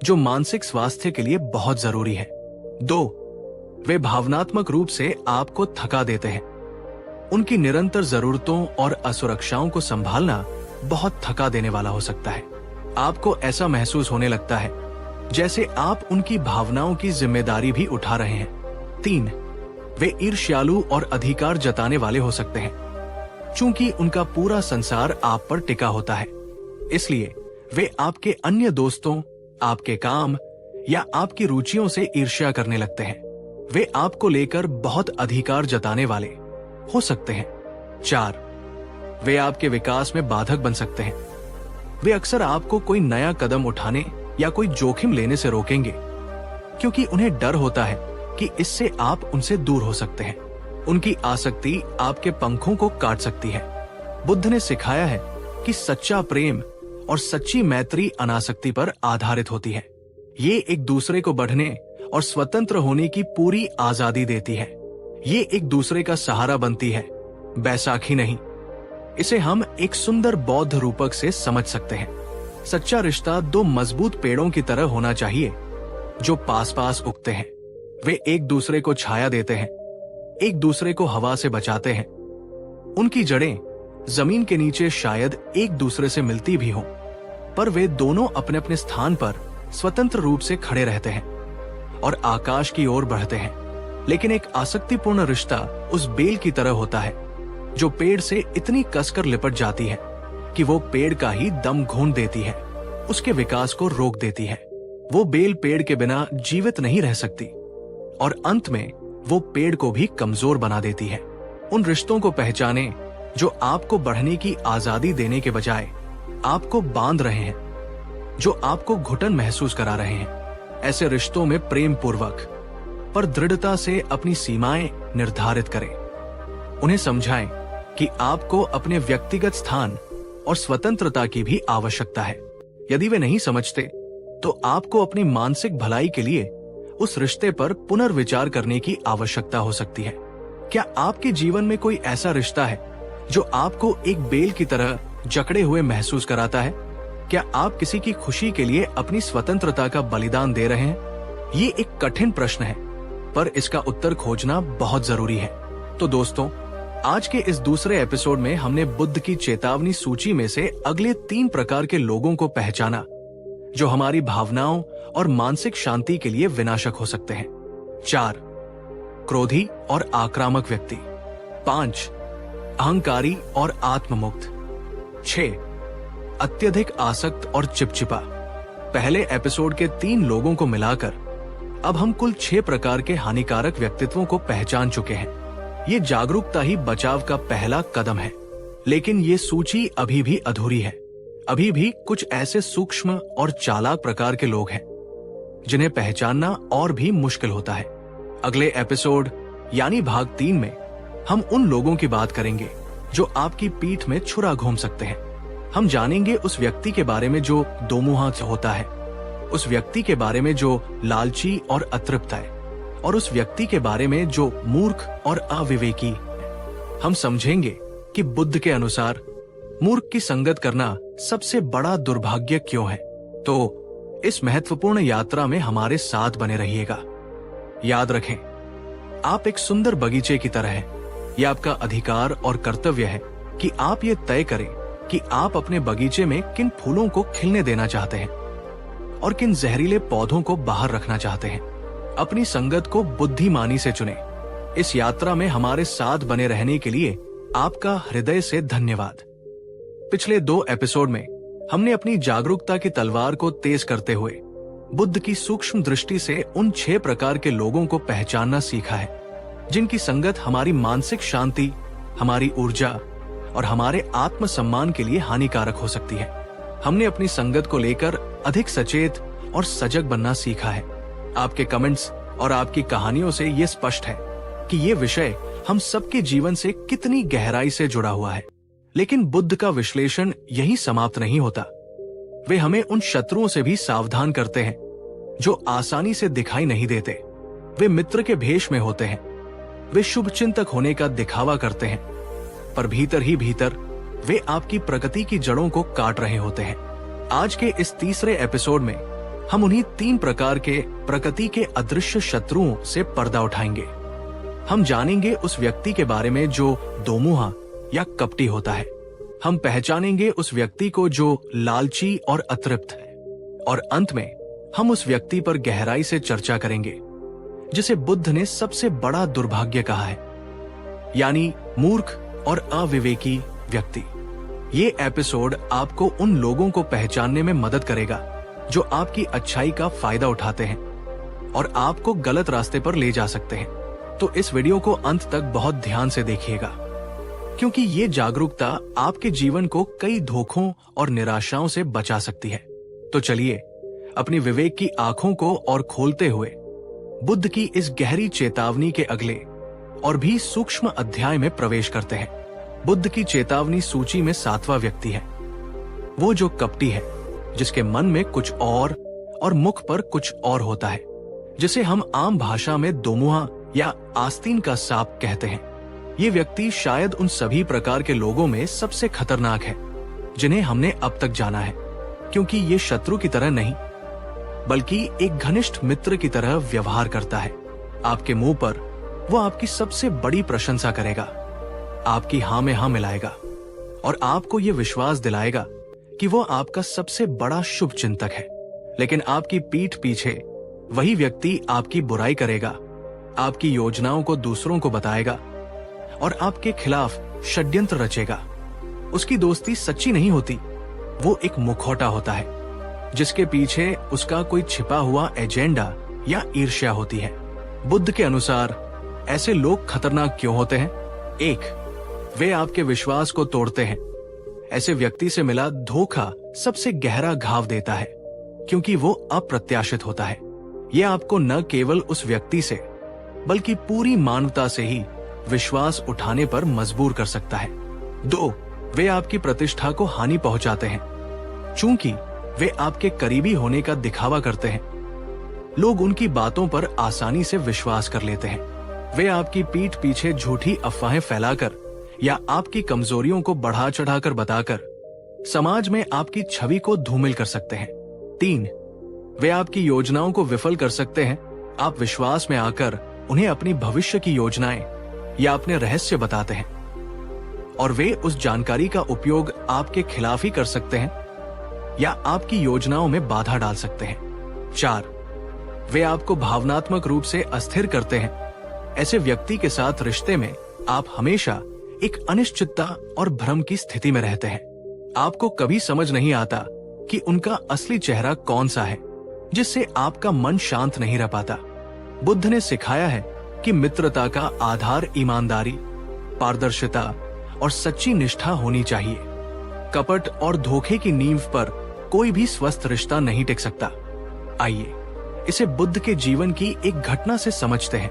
जो मानसिक स्वास्थ्य के लिए बहुत जरूरी है। 2. वे भावनात्मक रूप से आपको थका देते हैं। उनकी निरंतर जरूरतों और असुरक्षाओं को संभालना बहुत थका देने वाला हो सकता है। आपको ऐसा महसूस होने लगता है जैसे आप उनकी भावनाओं की जिम्मेदारी भी उठा रहे हैं। 3. वे ईर्ष्यालु और अधिकार जताने वाले हो सकते हैं। चूंकि उनका पूरा संसार आप पर टिका होता है, इसलिए वे आपके अन्य दोस्तों, आपके काम या आपकी रुचियों से ईर्ष्या करने लगते हैं। वे आपको लेकर बहुत अधिकार जताने वाले हो सकते हैं। 4. वे आपके विकास में बाधक बन सकते हैं। वे अक्सर आपको कोई नया कदम उठाने या कोई जोखिम लेने से रोकेंगे, क्योंकि उन्हें डर होता है कि इससे आप उनसे दूर हो सकते हैं। उनकी आसक्ति आपके पंखों को काट सकती है। बुद्ध ने सिखाया है कि सच्चा प्रेम और सच्ची मैत्री अनासक्ति पर आधारित होती है। ये एक दूसरे को बढ़ने और स्वतंत्र होने की पूरी आजादी देती है। ये एक दूसरे का सहारा बनती है, बैसाखी नहीं। इसे हम एक सुंदर बौद्ध रूपक से समझ सकते हैं। सच्चा रिश्ता 2 मजबूत पेड़ों की तरह होना चाहिए जो पास पास उगते हैं। वे एक दूसरे को छाया देते हैं, एक दूसरे को हवा से बचाते हैं। उनकी जड़ें जमीन के नीचे शायद एक दूसरे से मिलती भी हों, पर वे दोनों अपने अपने स्थान पर स्वतंत्र रूप से खड़े रहते हैं और आकाश की ओर बढ़ते हैं। लेकिन एक आसक्तिपूर्ण रिश्ता उस बेल की तरह होता है जो पेड़ से इतनी कसकर लिपट जाती है कि वो पेड़ का ही दम घूंट देती है, उसके विकास को रोक देती है। वो बेल पेड़ के बिना जीवित नहीं रह सकती और अंत में वो पेड़ को भी कमजोर बना देती है। उन रिश्तों को पहचानें जो आपको बढ़ने की आजादी देने के बजाय आपको बांध रहे हैं, जो आपको घुटन महसूस करा रहे हैं। ऐसे रिश्तों में प्रेम पूर्वक पर दृढ़ता से अपनी सीमाएं निर्धारित करें। उन्हें समझाएं कि आपको अपने व्यक्तिगत स्थान और स्वतंत्रता की भी आवश्यकता है। यदि वे नहीं समझते तो आपको अपनी मानसिक भलाई के लिए उस रिश्ते पर पुनर्विचार करने की आवश्यकता हो सकती है। क्या आपके जीवन में कोई ऐसा रिश्ता है जो आपको एक बेल की तरह जकड़े हुए महसूस कराता है? क्या आप किसी की खुशी के लिए अपनी स्वतंत्रता का बलिदान दे रहे हैं? ये एक कठिन प्रश्न है, पर इसका उत्तर खोजना बहुत जरूरी है। तो दोस्तों, आज के इस दूसरे एपिसोड में हमने बुद्ध की चेतावनी सूची में से अगले 3 प्रकार के लोगों को पहचाना जो हमारी भावनाओं और मानसिक शांति के लिए विनाशक हो सकते हैं। 4. क्रोधी और आक्रामक व्यक्ति। 5. अहंकारी और आत्ममुक्त। 6. अत्यधिक आसक्त और चिपचिपा। पहले एपिसोड के 3 लोगों को मिलाकर अब हम कुल 6 प्रकार के हानिकारक व्यक्तित्वों को पहचान चुके हैं। ये जागरूकता ही बचाव का पहला कदम है, लेकिन ये सूची अभी भी अधूरी है। अभी भी कुछ ऐसे सूक्ष्म और चालाक प्रकार के लोग हैं जिन्हें पहचानना और भी मुश्किल होता है। अगले एपिसोड यानी भाग 3 में हम उन लोगों की बात करेंगे जो आपकी पीठ में छुरा घूम सकते हैं। हम जानेंगे उस व्यक्ति के बारे में जो दोमुहा होता है, उस व्यक्ति के बारे में जो लालची और अतृप्त है, और उस व्यक्ति के बारे में जो मूर्ख और अविवेकी है। हम समझेंगे कि बुद्ध के अनुसार मूर्ख की संगत करना सबसे बड़ा दुर्भाग्य क्यों है। तो इस महत्वपूर्ण यात्रा में हमारे साथ बने रहिएगा। याद रखें, आप एक सुंदर बगीचे की तरह हैं। यह आपका अधिकार और कर्तव्य है कि आप ये तय करें कि आप अपने बगीचे में किन फूलों को खिलने देना चाहते हैं। और किन जहरीले पौधों को बाहर रखना चाहते हैं। अपनी संगत को बुद्धिमानी से चुनें। इस यात्रा में हमारे साथ बने रहने के लिए आपका हृदय से धन्यवाद। पिछले 2 एपिसोड में हमने अपनी जागरूकता की तलवार को तेज करते हुए बुद्ध की सूक्ष्म दृष्टि से उन 6 प्रकार के लोगों को पहचानना सीखा है, जिनकी संगत हमारी मानसिक शांति, हमारी ऊर्जा और हमारे आत्मसम्मान के लिए हानिकारक हो सकती है। हमने अपनी संगत को लेकर अधिक सचेत और सजग बनना सीखा है। आपके कमेंट्स और आपकी कहानियों से ये स्पष्ट है कि ये विषय हम सबके जीवन से कितनी गहराई से जुड़ा हुआ है। लेकिन बुद्ध का विश्लेषण यही समाप्त नहीं होता। वे हमें उन शत्रुओं से भी सावधान करते हैं जो आसानी से दिखाई नहीं देते। वे मित्र के भेष में होते हैं। वे शुभ चिंतक होने का दिखावा करते हैं, पर भीतर ही भीतर वे आपकी प्रगति की जड़ों को काट रहे होते हैं। आज के इस तीसरे एपिसोड में हम उन्हीं 3 प्रकार के प्रकृति के अदृश्य शत्रुओं से पर्दा उठाएंगे। हम जानेंगे उस व्यक्ति के बारे में जो दोमुहा या कपटी होता है। हम पहचानेंगे उस व्यक्ति को जो लालची और अतृप्त है, और अंत में हम उस व्यक्ति पर गहराई से चर्चा करेंगे जिसे बुद्ध ने सबसे बड़ा दुर्भाग्य कहा है, यानी मूर्ख और अविवेकी व्यक्ति। ये एपिसोड आपको उन लोगों को पहचानने में मदद करेगा जो आपकी अच्छाई का फायदा उठाते हैं और आपको गलत रास्ते पर ले जा सकते हैं। तो इस वीडियो को अंत तक बहुत ध्यान से देखिएगा, क्योंकि ये जागरूकता आपके जीवन को कई धोखों और निराशाओं से बचा सकती है। तो चलिए अपनी विवेक की आंखों को और खोलते हुए बुद्ध की इस गहरी चेतावनी के अगले और भी सूक्ष्म अध्याय में प्रवेश करते हैं। बुद्ध की चेतावनी सूची में 7वां व्यक्ति है वो जो कपटी है, जिसके मन में कुछ और मुख पर कुछ और होता है, जिसे हम आम भाषा में दोमुहा या आस्तीन का सांप कहते हैं। ये व्यक्ति शायद उन सभी प्रकार के लोगों में सबसे खतरनाक है जिन्हें हमने अब तक जाना है, क्योंकि ये शत्रु की तरह नहीं बल्कि एक घनिष्ठ मित्र की तरह व्यवहार करता है। आपके मुंह पर वो आपकी सबसे बड़ी प्रशंसा करेगा, आपकी हाँ में हाँ मिलाएगा और आपको ये विश्वास दिलाएगा कि वो आपका सबसे बड़ा शुभ चिंतक है। लेकिन आपकी पीठ पीछे वही व्यक्ति आपकी बुराई करेगा, आपकी योजनाओं को दूसरों को बताएगा और आपके खिलाफ षड्यंत्र रचेगा। उसकी दोस्ती सच्ची नहीं होती, वो एक मुखौटा होता है जिसके पीछे उसका कोई छिपा हुआ एजेंडा या ईर्ष्या होती है। बुद्ध के अनुसार ऐसे लोग खतरनाक क्यों होते हैं? 1, वे आपके विश्वास को तोड़ते हैं। ऐसे व्यक्ति से मिला धोखा सबसे गहरा घाव देता है, क्योंकि वो अप्रत्याशित होता है। यह आपको न केवल उस व्यक्ति से बल्कि पूरी मानवता से ही विश्वास उठाने पर मजबूर कर सकता है। 2, वे आपकी प्रतिष्ठा को हानि पहुंचाते हैं, चूंकि वे आपके करीबी होने का दिखावा करते हैं। लोग उनकी बातों पर आसानी से विश्वास कर लेते हैं। वे आपकी पीठ पीछे झूठी अफवाहें फैलाकर या आपकी कमजोरियों को बढ़ा चढ़ाकर बताकर समाज में आपकी छवि को धूमिल कर सकते हैं। 3, वे आपकी योजनाओं को विफल कर सकते हैं। आप विश्वास में आकर उन्हें अपनी भविष्य की योजनाएं या अपने रहस्य बताते हैं और वे उस जानकारी का उपयोग आपके खिलाफ ही कर सकते हैं या आपकी योजनाओं में बाधा डाल सकते हैं। 4, वे आपको भावनात्मक रूप से अस्थिर करते हैं। ऐसे व्यक्ति के साथ रिश्ते में आप हमेशा एक अनिश्चितता और भ्रम की स्थिति में रहते हैं। आपको कभी समझ नहीं आता कि उनका असली चेहरा कौन सा है, जिससे आपका मन शांत नहीं रह पाता। बुद्ध ने सिखाया है कि मित्रता का आधार ईमानदारी, पारदर्शिता और सच्ची निष्ठा होनी चाहिए। कपट और धोखे की नींव पर कोई भी स्वस्थ रिश्ता नहीं टिक सकता। आइए इसे बुद्ध के जीवन की एक घटना से समझते हैं,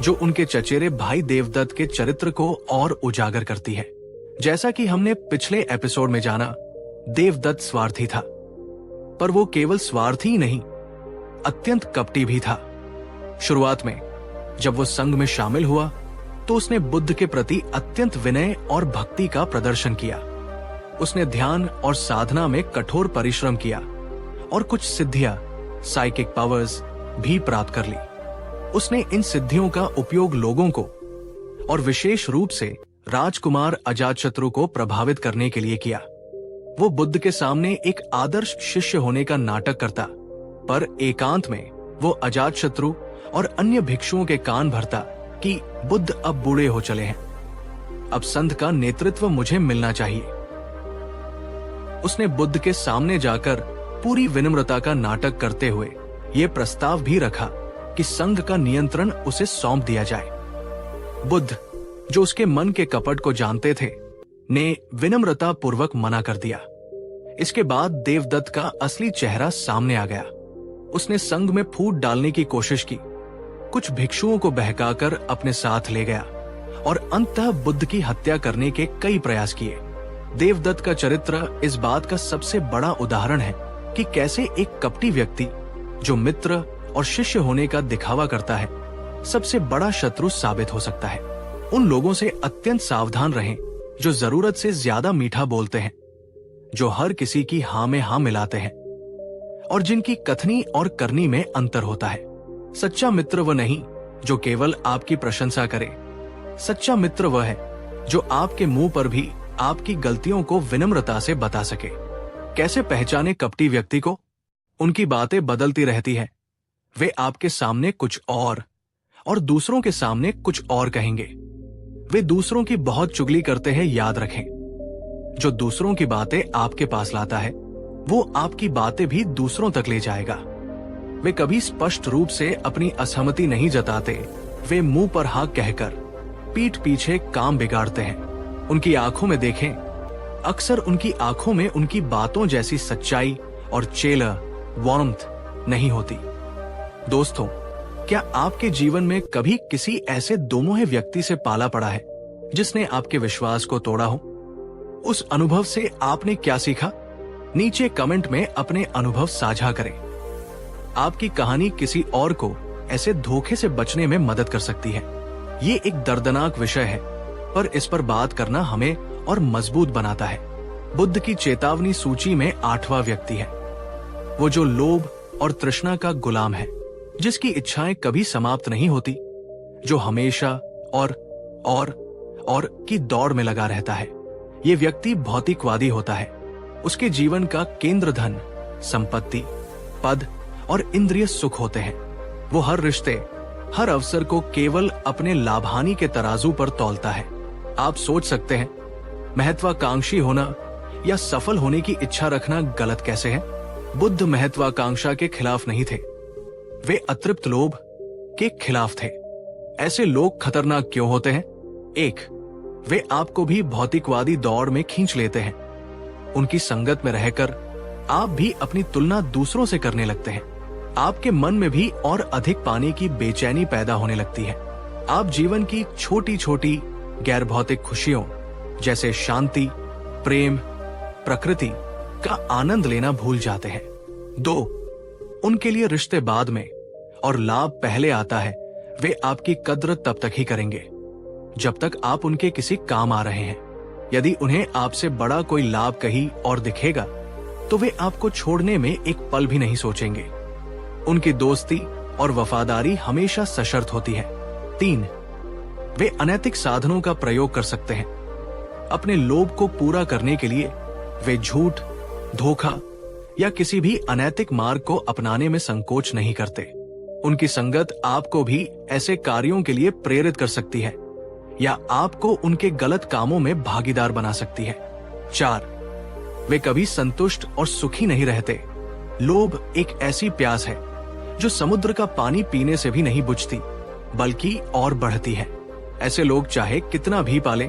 जो उनके चचेरे भाई देवदत्त के चरित्र को और उजागर करती है। जैसा कि हमने पिछले एपिसोड में जाना, देवदत्त स्वार्थी था, पर वो केवल स्वार्थी ही नहीं, अत्यंत कपटी भी था। शुरुआत में जब वो संघ में शामिल हुआ तो उसने बुद्ध के प्रति अत्यंत विनय और भक्ति का प्रदर्शन किया। उसने ध्यान और साधना में कठोर परिश्रम किया और कुछ सिद्धियां, साइकिक पावर्स भी प्राप्त कर ली। उसने इन सिद्धियों का उपयोग लोगों को और विशेष रूप से राजकुमार अजातशत्रु को प्रभावित करने के लिए किया। वो बुद्ध के सामने एक आदर्श शिष्य होने का नाटक करता, पर एकांत में वो अजातशत्रु और अन्य भिक्षुओं के कान भरता कि बुद्ध अब बूढ़े हो चले हैं, अब संघ का नेतृत्व मुझे मिलना चाहिए। उसने बुद्ध के सामने जाकर पूरी विनम्रता का नाटक करते हुए ये प्रस्ताव भी रखा कि संघ का नियंत्रण उसे सौंप दिया जाए। बुद्ध, जो उसके मन के कपट को जानते थे, ने विनम्रता पूर्वक मना कर दिया। इसके बाद देवदत्त का असली चेहरा सामने आ गया। उसने संघ में फूट डालने की कोशिश की, कुछ भिक्षुओं को बहकाकर अपने साथ ले गया और अंततः बुद्ध की हत्या करने के कई प्रयास किए। देवदत्त का चरित्र इस बात का सबसे बड़ा उदाहरण है कि कैसे एक कपटी व्यक्ति जो मित्र और शिष्य होने का दिखावा करता है, सबसे बड़ा शत्रु साबित हो सकता है। उन लोगों से अत्यंत सावधान रहें जो जरूरत से ज्यादा मीठा बोलते हैं, जो हर किसी की हाँ में हाँ मिलाते हैं और जिनकी कथनी और करनी में अंतर होता है। सच्चा मित्र वह नहीं जो केवल आपकी प्रशंसा करे। सच्चा मित्र वह है जो आपके मुंह पर भी आपकी गलतियों को विनम्रता से बता सके। कैसे पहचाने कपटी व्यक्ति को? उनकी बातें बदलती रहती है। वे आपके सामने कुछ और दूसरों के सामने कुछ और कहेंगे। वे दूसरों की बहुत चुगली करते हैं, याद रखें। जो दूसरों की बातें आपके पास लाता है, वो आपकी बातें भी दूसरों तक ले जाएगा। वे कभी स्पष्ट रूप से अपनी असहमति नहीं जताते। वे मुंह पर हाँ कहकर पीठ पीछे काम बिगाड़ते हैं। उनकी आंखों में देखें, अक्सर उनकी आंखों में उनकी बातों जैसी सच्चाई और वार्मथ नहीं होती। दोस्तों, क्या आपके जीवन में कभी किसी ऐसे दोमुहे व्यक्ति से पाला पड़ा है जिसने आपके विश्वास को तोड़ा हो? उस अनुभव से आपने क्या सीखा? नीचे कमेंट में अपने अनुभव साझा करें। आपकी कहानी किसी और को ऐसे धोखे से बचने में मदद कर सकती है। ये एक दर्दनाक विषय है, पर इस पर बात करना हमें और मजबूत बनाता है। बुद्ध की चेतावनी सूची में 8वां व्यक्ति है, वो जो लोभ और तृष्णा का गुलाम है, जिसकी इच्छाएं कभी समाप्त नहीं होती, जो हमेशा और की दौड़ में लगा रहता है। ये व्यक्ति भौतिकवादी होता है। उसके जीवन का केंद्र धन, संपत्ति, पद और इंद्रिय सुख होते हैं। वो हर रिश्ते, हर अवसर को केवल अपने लाभानी के तराजू पर तौलता है। आप सोच सकते हैं, महत्वाकांक्षी होना या सफल होने की इच्छा रखना गलत कैसे है? बुद्ध महत्वाकांक्षा के खिलाफ नहीं थे, वे अतृप्त लोभ के खिलाफ थे। ऐसे लोग खतरनाक क्यों होते हैं? 1, वे आपको भी भौतिकवादी दौड़ में खींच लेते हैं। उनकी संगत में रहकर आप भी अपनी तुलना दूसरों से करने लगते हैं। आपके मन में भी और अधिक पाने की बेचैनी पैदा होने लगती है। आप जीवन की छोटी छोटी गैर भौतिक खुशियों जैसे शांति, प्रेम, प्रकृति का आनंद लेना भूल जाते हैं। 2, उनके लिए रिश्ते बाद में और लाभ पहले आता है। वे आपकी कद्र तब तक ही करेंगे जब तक आप उनके किसी काम आ रहे हैं। यदि उन्हें आपसे बड़ा कोई लाभ कहीं और दिखेगा तो वे आपको छोड़ने में एक पल भी नहीं सोचेंगे। उनकी दोस्ती और वफादारी हमेशा सशर्त होती है। 3, वे अनैतिक साधनों का प्रयोग कर सकते हैं। अपने लोभ को पूरा करने के लिए वे झूठ, धोखा या किसी भी अनैतिक मार्ग को अपनाने में संकोच नहीं करते। उनकी संगत आपको भी ऐसे कार्यों के लिए प्रेरित कर सकती है या आपको उनके गलत कामों में भागीदार बना सकती है। 4, वे कभी संतुष्ट और सुखी नहीं रहते। लोभ एक ऐसी प्यास है जो समुद्र का पानी पीने से भी नहीं बुझती, बल्कि और बढ़ती है। ऐसे लोग चाहे कितना भी पालें,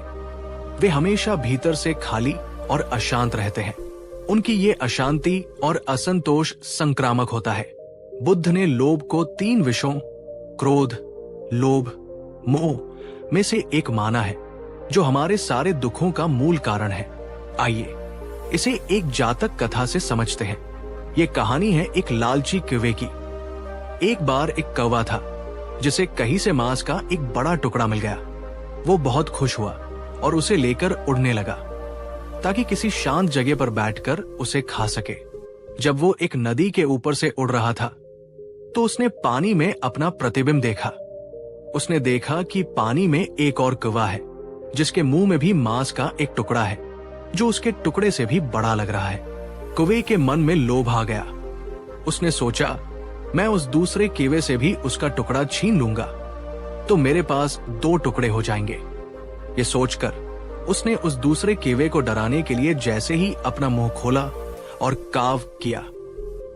वे हमेशा भीतर से खाली और अशांत रहते हैं। उनकी ये अशांति और असंतोष संक्रामक होता है। बुद्ध ने लोभ को 3 विषयों, क्रोध, लोभ, मोह में से एक माना है, जो हमारे सारे दुखों का मूल कारण है। आइए इसे एक जातक कथा से समझते हैं। ये कहानी है एक लालची कौवे की। एक बार एक कौवा था जिसे कहीं से मांस का एक बड़ा टुकड़ा मिल गया। वो बहुत खुश हुआ और उसे लेकर उड़ने लगा ताकि किसी शांत जगह पर बैठकर उसे खा सके। जब वो एक नदी के ऊपर से उड़ रहा था तो उसने पानी में अपना प्रतिबिंब देखा। उसने देखा कि पानी में एक और कौवा है जिसके मुंह में भी मांस का एक टुकड़ा है। जो उसके टुकड़े से भी बड़ा लग रहा है। कौवे के मन में लोभ आ गया। उसने सोचा, मैं उस दूसरे केवे से भी उसका टुकड़ा छीन लूंगा तो मेरे पास 2 टुकड़े हो जाएंगे। ये सोचकर उसने उस दूसरे केवे को डराने के लिए जैसे ही अपना मुंह खोला और काव किया,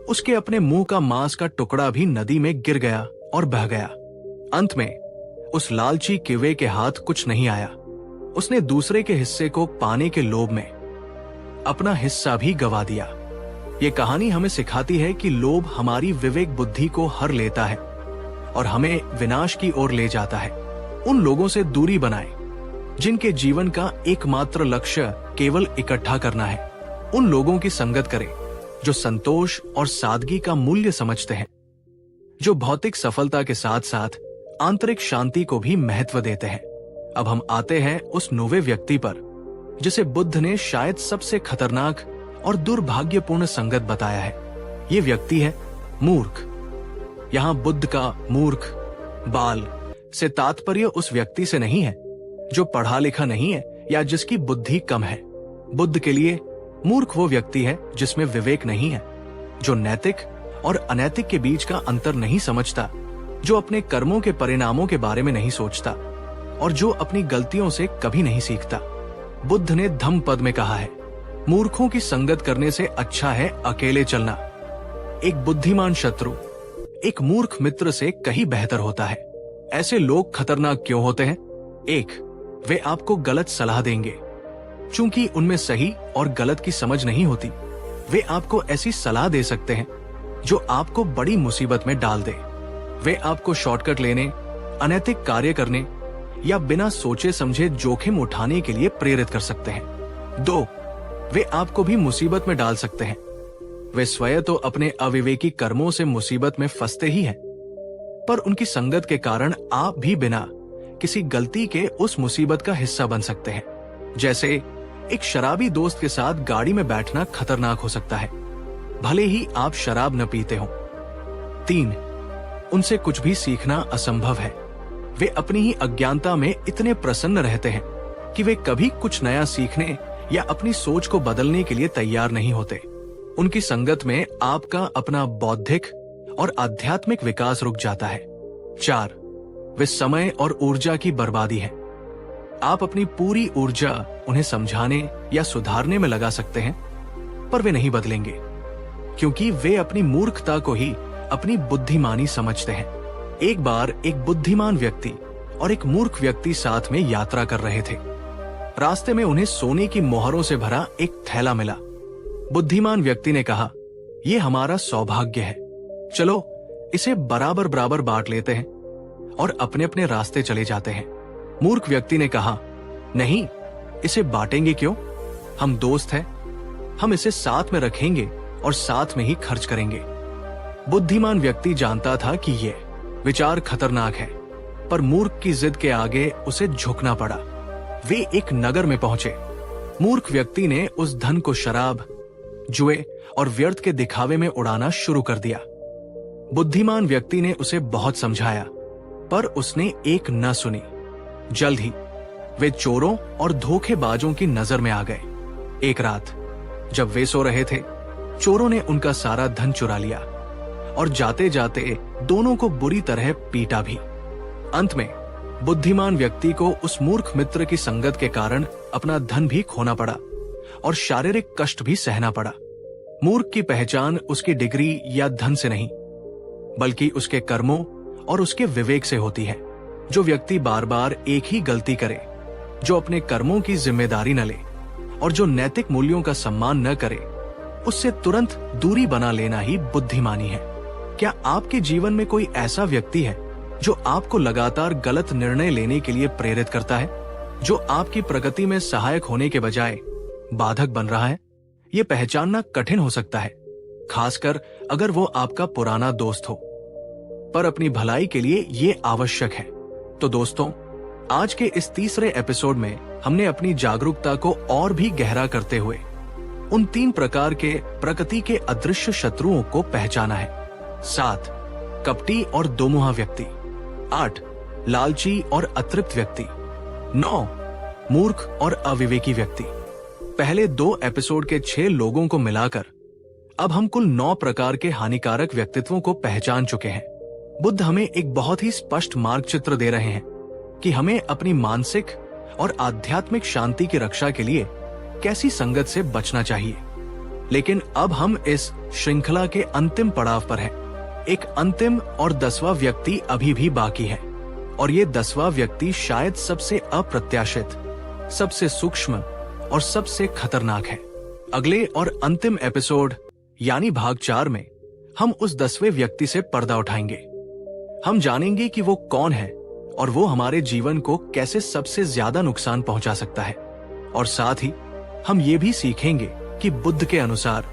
उसके अपने मुंह का मांस का टुकड़ा भी नदी में गिर गया और बह गया। अंत में उस लालची केवे के हाथ कुछ नहीं आया। उसने दूसरे के हिस्से को पाने के लोभ में अपना हिस्सा भी गवा दिया। ये कहानी हमें सिखाती है कि लोभ हमारी विवेक बुद्धि को हर लेता है और हमें विनाश की ओर ले जाता है। उन लोगों से दूरी बनाएं जिनके जीवन का एकमात्र लक्ष्य केवल इकट्ठा करना है। उन लोगों की संगत करें जो संतोष और सादगी का मूल्य समझते हैं, जो भौतिक सफलता के साथ साथ आंतरिक शांति को भी महत्व देते हैं। अब हम आते हैं उस नौवे व्यक्ति पर जिसे बुद्ध ने शायद सबसे खतरनाक और दुर्भाग्यपूर्ण संगत बताया है। ये व्यक्ति है मूर्ख। यहाँ बुद्ध का मूर्ख, बाल से तात्पर्य उस व्यक्ति से नहीं है जो पढ़ा लिखा नहीं है या जिसकी बुद्धि कम है। बुद्ध के लिए मूर्ख वो व्यक्ति है जिसमें विवेक नहीं है, जो नैतिक और अनैतिक के बीच का अंतर नहीं समझता, जो अपने कर्मों के परिणामों के बारे में नहीं सोचता और जो अपनी गलतियों से कभी नहीं सीखता। बुद्ध ने धम्मपद में कहा है, मूर्खों की संगत करने से अच्छा है अकेले चलना। एक बुद्धिमान शत्रु एक मूर्ख मित्र से कहीं बेहतर होता है। ऐसे लोग खतरनाक क्यों होते हैं? 1, वे आपको गलत सलाह देंगे। चूंकि उनमें सही और गलत की समझ नहीं होती, वे आपको ऐसी सलाह दे सकते हैं जो आपको बड़ी मुसीबत में डाल दे। वे आपको शॉर्टकट लेने, अनैतिक कार्य करने या बिना सोचे समझे जोखिम उठाने के लिए प्रेरित कर सकते हैं। 2, वे आपको भी मुसीबत में डाल सकते हैं। वे स्वयं तो अपने अविवेकी कर्मों से मुसीबत में फंसते ही हैं, पर उनकी संगत के कारण आप भी बिना किसी गलती के उस मुसीबत का हिस्सा बन सकते हैं। जैसे एक शराबी दोस्त के साथ गाड़ी में बैठना खतरनाक हो सकता है, भले ही आप शराब न पीते हो। 3, उनसे कुछ भी सीखना असंभव है। वे अपनी ही अज्ञानता में इतने प्रसन्न रहते हैं कि वे कभी कुछ नया सीखने या अपनी सोच को बदलने के लिए तैयार नहीं होते। उनकी संगत में आपका अपना बौद्धिक और आध्यात्मिक विकास रुक जाता है। 4, वे समय और ऊर्जा की बर्बादी है। आप अपनी पूरी ऊर्जा उन्हें समझाने या सुधारने में लगा सकते हैं, पर वे नहीं बदलेंगे क्योंकि वे अपनी मूर्खता को ही अपनी बुद्धिमानी समझते हैं। एक बार एक बुद्धिमान व्यक्ति और एक मूर्ख व्यक्ति साथ में यात्रा कर रहे थे। रास्ते में उन्हें सोने की मोहरों से भरा एक थैला मिला। बुद्धिमान व्यक्ति ने कहा, यह हमारा सौभाग्य है, चलो इसे बराबर बराबर बांट लेते हैं, और अपने अपने रास्ते चले जाते हैं। मूर्ख व्यक्ति ने कहा, नहीं, इसे बांटेंगे क्यों? हम दोस्त हैं, हम इसे साथ में रखेंगे और साथ में ही खर्च करेंगे। बुद्धिमान व्यक्ति जानता था कि यह विचार खतरनाक है, पर मूर्ख की जिद के आगे उसे झुकना पड़ा। वे एक नगर में पहुंचे। मूर्ख व्यक्ति ने उस धन को शराब, जुए और व्यर्थ के दिखावे में उड़ाना शुरू कर दिया। बुद्धिमान व्यक्ति ने उसे बहुत समझाया, पर उसने एक न सुनी। जल्द ही वे चोरों और धोखेबाजों की नजर में आ गए। एक रात जब वे सो रहे थे, चोरों ने उनका सारा धन चुरा लिया और जाते जाते दोनों को बुरी तरह पीटा भी। अंत में बुद्धिमान व्यक्ति को उस मूर्ख मित्र की संगत के कारण अपना धन भी खोना पड़ा और शारीरिक कष्ट भी सहना पड़ा। मूर्ख की पहचान उसकी डिग्री या धन से नहीं, बल्कि उसके कर्मों और उसके विवेक से होती है। जो व्यक्ति बार बार एक ही गलती करे, जो अपने कर्मों की जिम्मेदारी न ले और जो नैतिक मूल्यों का सम्मान न करे, उससे तुरंत दूरी बना लेना ही बुद्धिमानी है। क्या आपके जीवन में कोई ऐसा व्यक्ति है जो आपको लगातार गलत निर्णय लेने के लिए प्रेरित करता है, जो आपकी प्रगति में सहायक होने के बजाय बाधक बन रहा है? ये पहचानना कठिन हो सकता है, खासकर अगर वो आपका पुराना दोस्त हो, पर अपनी भलाई के लिए ये आवश्यक है। तो दोस्तों, आज के इस तीसरे एपिसोड में हमने अपनी जागरूकता को और भी गहरा करते हुए उन 3 प्रकार के प्रकृति के अदृश्य शत्रुओं को पहचाना है। 7, कपटी और दोमुहा व्यक्ति। 8, लालची और अतृप्त व्यक्ति। 9, मूर्ख और अविवेकी व्यक्ति। पहले 2 एपिसोड के 6 लोगों को मिलाकर अब हम कुल 9 प्रकार के हानिकारक व्यक्तित्वों को पहचान चुके हैं। बुद्ध हमें एक बहुत ही स्पष्ट मार्ग चित्र दे रहे हैं कि हमें अपनी मानसिक और आध्यात्मिक शांति की रक्षा के लिए कैसी संगत से बचना चाहिए। लेकिन अब हम इस श्रृंखला के अंतिम पड़ाव पर हैं। एक अंतिम और 10वां व्यक्ति अभी भी बाकी है, और ये 10वां व्यक्ति शायद सबसे अप्रत्याशित, सबसे सूक्ष्म और सबसे खतरनाक है। अगले और अंतिम एपिसोड यानी भाग 4 में हम उस 10वें व्यक्ति से पर्दा उठाएंगे। हम जानेंगे कि वो कौन है और वो हमारे जीवन को कैसे सबसे ज्यादा नुकसान पहुंचा सकता है। और साथ ही हम ये भी सीखेंगे कि बुद्ध के अनुसार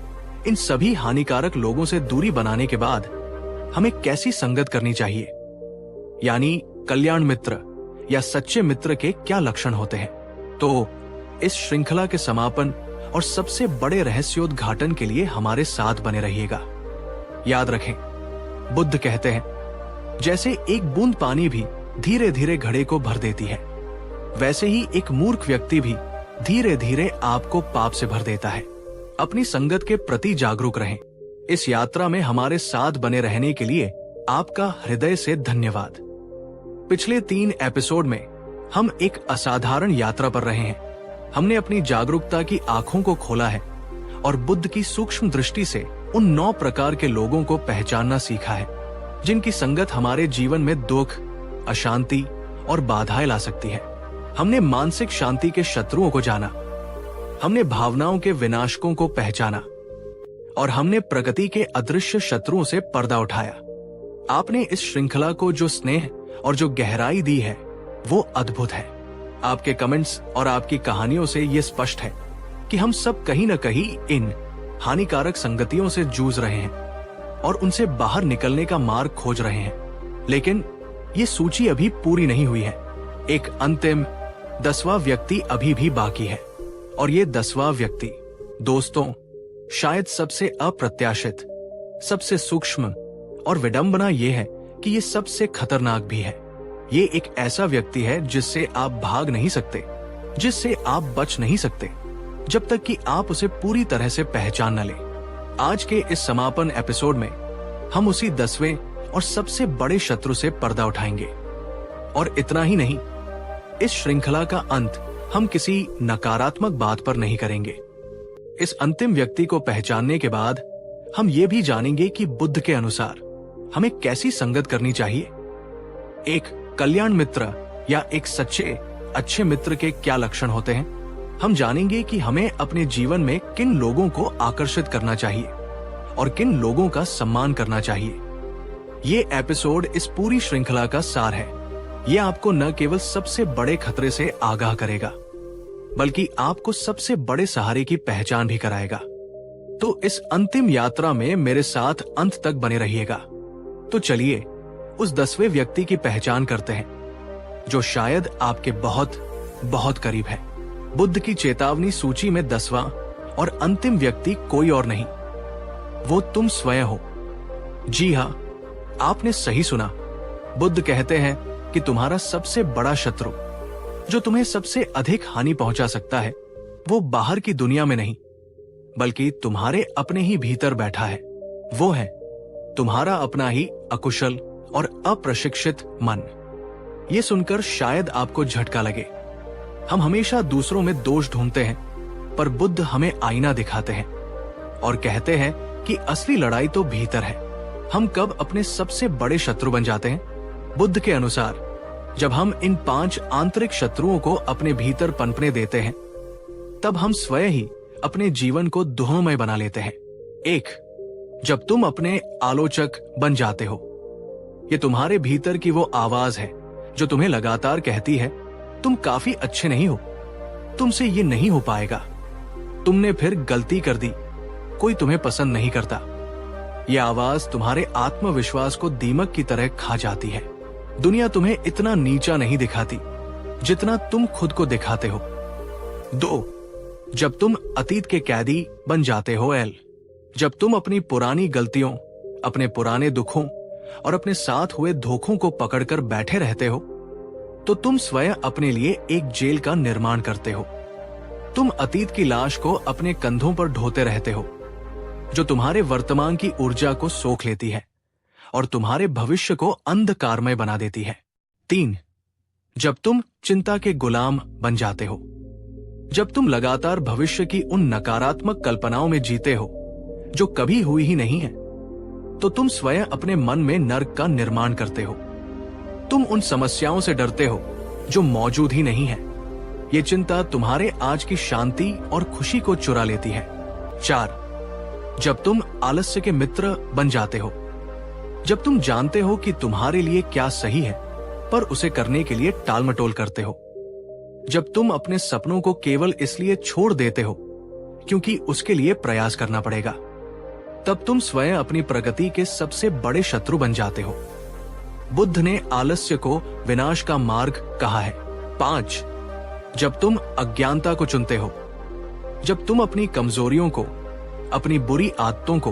इन सभी हानिकारक लोगों से दूरी बनाने के बाद हमें कैसी संगत करनी चाहिए, यानी कल्याण मित्र या सच्चे मित्र के क्या लक्षण होते हैं। तो इस श्रृंखला के समापन और सबसे बड़े रहस्योद्घाटन के लिए हमारे साथ बने रहिएगा। याद रखें, बुद्ध कहते हैं, जैसे एक बूंद पानी भी धीरे धीरे घड़े को भर देती है, वैसे ही एक मूर्ख व्यक्ति भी धीरे धीरे आपको पाप से भर देता है। अपनी संगत के प्रति जागरूक रहें। इस यात्रा में हमारे साथ बने रहने के लिए आपका हृदय से धन्यवाद। पिछले 3 एपिसोड में हम एक असाधारण यात्रा पर रहे हैं। हमने अपनी जागरूकता की आंखों को खोला है और बुद्ध की सूक्ष्म दृष्टि से उन 9 प्रकार के लोगों को पहचानना सीखा है, जिनकी संगत हमारे जीवन में दुख, अशांति और बाधाएं ला सकती है। हमने मानसिक शांति के शत्रुओं को जाना, हमने भावनाओं के विनाशकों को पहचाना और हमने प्रकृति के अदृश्य शत्रुओं से पर्दा उठाया। आपने इस श्रृंखला को जो स्नेह और जो गहराई दी है वो अद्भुत है। आपके कमेंट्स और आपकी कहानियों से ये स्पष्ट है कि हम सब कहीं न कहीं इन हानिकारक संगतियों से जूझ रहे हैं और उनसे बाहर निकलने का मार्ग खोज रहे हैं। लेकिन ये सूची अभी पूरी नहीं हुई है। एक अंतिम 10वां व्यक्ति अभी भी बाकी है, और ये 10वां व्यक्ति दोस्तों शायद सबसे अप्रत्याशित, सबसे सूक्ष्म और विडंबना ये है कि ये सबसे खतरनाक भी है। ये एक ऐसा व्यक्ति है जिससे आप भाग नहीं सकते, जिससे आप बच नहीं सकते, जब तक कि आप उसे पूरी तरह से पहचान न लें। आज के इस समापन एपिसोड में हम उसी 10वें और सबसे बड़े शत्रु से पर्दा उठाएंगे। और इतना ही नहीं, इस श्रृंखला का अंत हम किसी नकारात्मक बात पर नहीं करेंगे। इस अंतिम व्यक्ति को पहचानने के बाद हम ये भी जानेंगे कि बुद्ध के अनुसार हमें कैसी संगत करनी चाहिए। एक कल्याण मित्र या एक सच्चे अच्छे मित्र के क्या लक्षण होते हैं। हम जानेंगे कि हमें अपने जीवन में किन लोगों को आकर्षित करना चाहिए और किन लोगों का सम्मान करना चाहिए। ये एपिसोड इस पूरी श्रृंखला का सार है। ये आपको न केवल सबसे बड़े खतरे से आगाह करेगा, बल्कि आपको सबसे बड़े सहारे की पहचान भी कराएगा। तो इस अंतिम यात्रा में मेरे साथ अंत तक बने रहिएगा। तो चलिए उस 10वें व्यक्ति की पहचान करते हैं, जो शायद आपके बहुत बहुत करीब है। बुद्ध की चेतावनी सूची में 10वां और अंतिम व्यक्ति कोई और नहीं, वो तुम स्वयं हो। जी हाँ, आपने सही सुना। बुद्ध कहते हैं कि तुम्हारा सबसे बड़ा शत्रु, जो तुम्हें सबसे अधिक हानि पहुंचा सकता है, वो बाहर की दुनिया में नहीं, बल्कि तुम्हारे अपने ही भीतर बैठा है। वो है तुम्हारा अपना ही अकुशल और अप्रशिक्षित मन। ये सुनकर शायद आपको झटका लगे। हम हमेशा दूसरों में दोष ढूंढते हैं, पर बुद्ध हमें आईना दिखाते हैं और कहते हैं कि असली लड़ाई तो भीतर है। हम कब अपने सबसे बड़े शत्रु बन जाते हैं? बुद्ध के अनुसार जब हम इन 5 आंतरिक शत्रुओं को अपने भीतर पनपने देते हैं, तब हम स्वयं ही अपने जीवन को दुखमय बना लेते हैं। 1, जब तुम अपने आलोचक बन जाते हो। ये तुम्हारे भीतर की वो आवाज है जो तुम्हें लगातार कहती है, तुम काफी अच्छे नहीं हो, तुमसे ये नहीं हो पाएगा, तुमने फिर गलती कर दी, कोई तुम्हें पसंद नहीं करता। ये आवाज तुम्हारे आत्मविश्वास को दीमक की तरह खा जाती है। दुनिया तुम्हें इतना नीचा नहीं दिखाती जितना तुम खुद को दिखाते हो। 2, जब तुम अतीत के कैदी बन जाते हो। एल, जब तुम अपनी पुरानी गलतियों, अपने पुराने दुखों और अपने साथ हुए धोखों को पकड़कर बैठे रहते हो, तो तुम स्वयं अपने लिए एक जेल का निर्माण करते हो। तुम अतीत की लाश को अपने कंधों पर ढोते रहते हो, जो तुम्हारे वर्तमान की ऊर्जा को सोख लेती है और तुम्हारे भविष्य को अंधकारमय बना देती है। 3. जब तुम चिंता के गुलाम बन जाते हो। जब तुम लगातार भविष्य की उन नकारात्मक कल्पनाओं में जीते हो जो कभी हुई ही नहीं है, तो तुम स्वयं अपने मन में नर्क का निर्माण करते हो। तुम उन समस्याओं से डरते हो जो मौजूद ही नहीं है। ये चिंता तुम्हारे आज की शांति और खुशी को चुरा लेती है। 4. जब तुम आलस्य के मित्र बन जाते हो। जब तुम जानते हो कि तुम्हारे लिए क्या सही है, पर उसे करने के लिए टालमटोल करते हो। जब तुम अपने सपनों को केवल इसलिए छोड़ देते हो क्योंकि उसके लिए प्रयास करना पड़ेगा, तब तुम स्वयं अपनी प्रगति के सबसे बड़े शत्रु बन जाते हो। बुद्ध ने आलस्य को विनाश का मार्ग कहा है। 5. जब तुम अज्ञानता को चुनते हो। जब तुम अपनी कमजोरियों को, अपनी बुरी आदतों को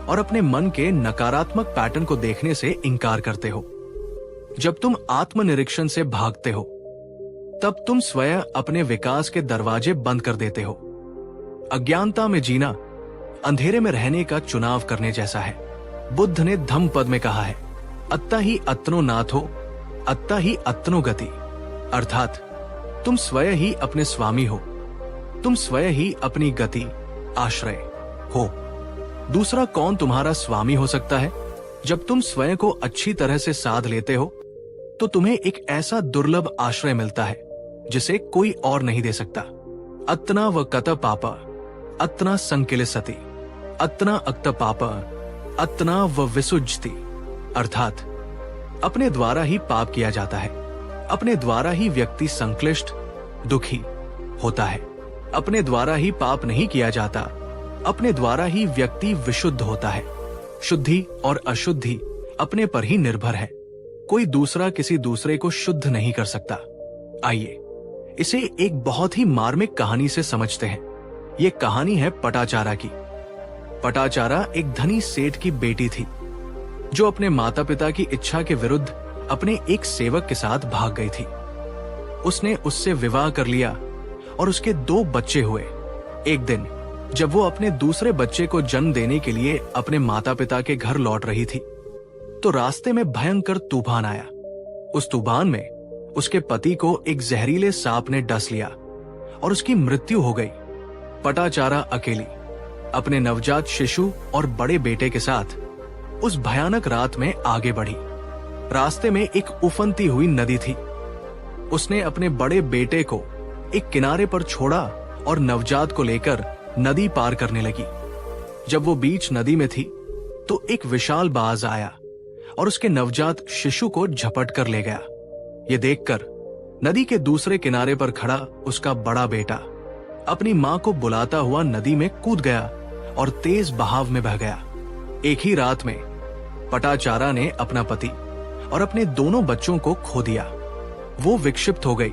और अपने मन के नकारात्मक पैटर्न को देखने से इनकार करते हो। जब तुम आत्मनिरीक्षण से भागते हो, तब तुम स्वयं अपने विकास के दरवाजे बंद कर देते हो। अज्ञानता में जीना अंधेरे में रहने का चुनाव करने जैसा है। बुद्ध ने धम्म पद में कहा है, अत्ता ही अत्नो नाथो, अत्ता ही अत्नो गति। अर्थात तुम स्वयं ही अपने स्वामी हो, तुम स्वयं ही अपनी गति, आश्रय हो। दूसरा कौन तुम्हारा स्वामी हो सकता है? जब तुम स्वयं को अच्छी तरह से साध लेते हो, तो तुम्हें एक ऐसा दुर्लभ आश्रय मिलता है जिसे कोई और नहीं दे सकता। अत्ना व कत पापा, अत्ना संकिल सती, अत्ना अक्त पापा, अत्ना व विसुज्जति। अर्थात अपने द्वारा ही पाप किया जाता है, अपने द्वारा ही व्यक्ति संक्लिष्ट, दुखी होता है। अपने द्वारा ही पाप नहीं किया जाता, अपने द्वारा ही व्यक्ति विशुद्ध होता है। शुद्धि और अशुद्धि अपने पर ही निर्भर है, कोई दूसरा किसी दूसरे को शुद्ध नहीं कर सकता। आइए इसे एक बहुत ही मार्मिक कहानी से समझते हैं। ये कहानी है पटाचारा की। पटाचारा एक धनी सेठ की बेटी थी जो अपने माता पिता की इच्छा के विरुद्ध अपने एक सेवक के साथ भाग गई थी। उसने उससे विवाह कर लिया और उसके 2 बच्चे हुए। एक दिन जब वो अपने दूसरे बच्चे को जन्म देने के लिए अपने माता पिता के घर लौट रही थी, तो रास्ते में भयंकर तूफान आया। उस तूफान में उसके पति को एक जहरीले सांप ने डस लिया और उसकी मृत्यु हो गई। पटाचारा अकेली अपने नवजात शिशु और बड़े बेटे के साथ उस भयानक रात में आगे बढ़ी। रास्ते में एक उफनती हुई नदी थी। उसने अपने बड़े बेटे को एक किनारे पर छोड़ा और नवजात को लेकर नदी पार करने लगी। जब वो बीच नदी में थी तो एक विशाल बाज आया और उसके नवजात शिशु को झपट कर ले गया। ये देखकर नदी के दूसरे किनारे पर खड़ा उसका बड़ा बेटा अपनी मां को बुलाता हुआ नदी में कूद गया और तेज बहाव में बह गया। एक ही रात में पटाचारा ने अपना पति और अपने दोनों बच्चों को खो दिया। वो विक्षिप्त हो गई।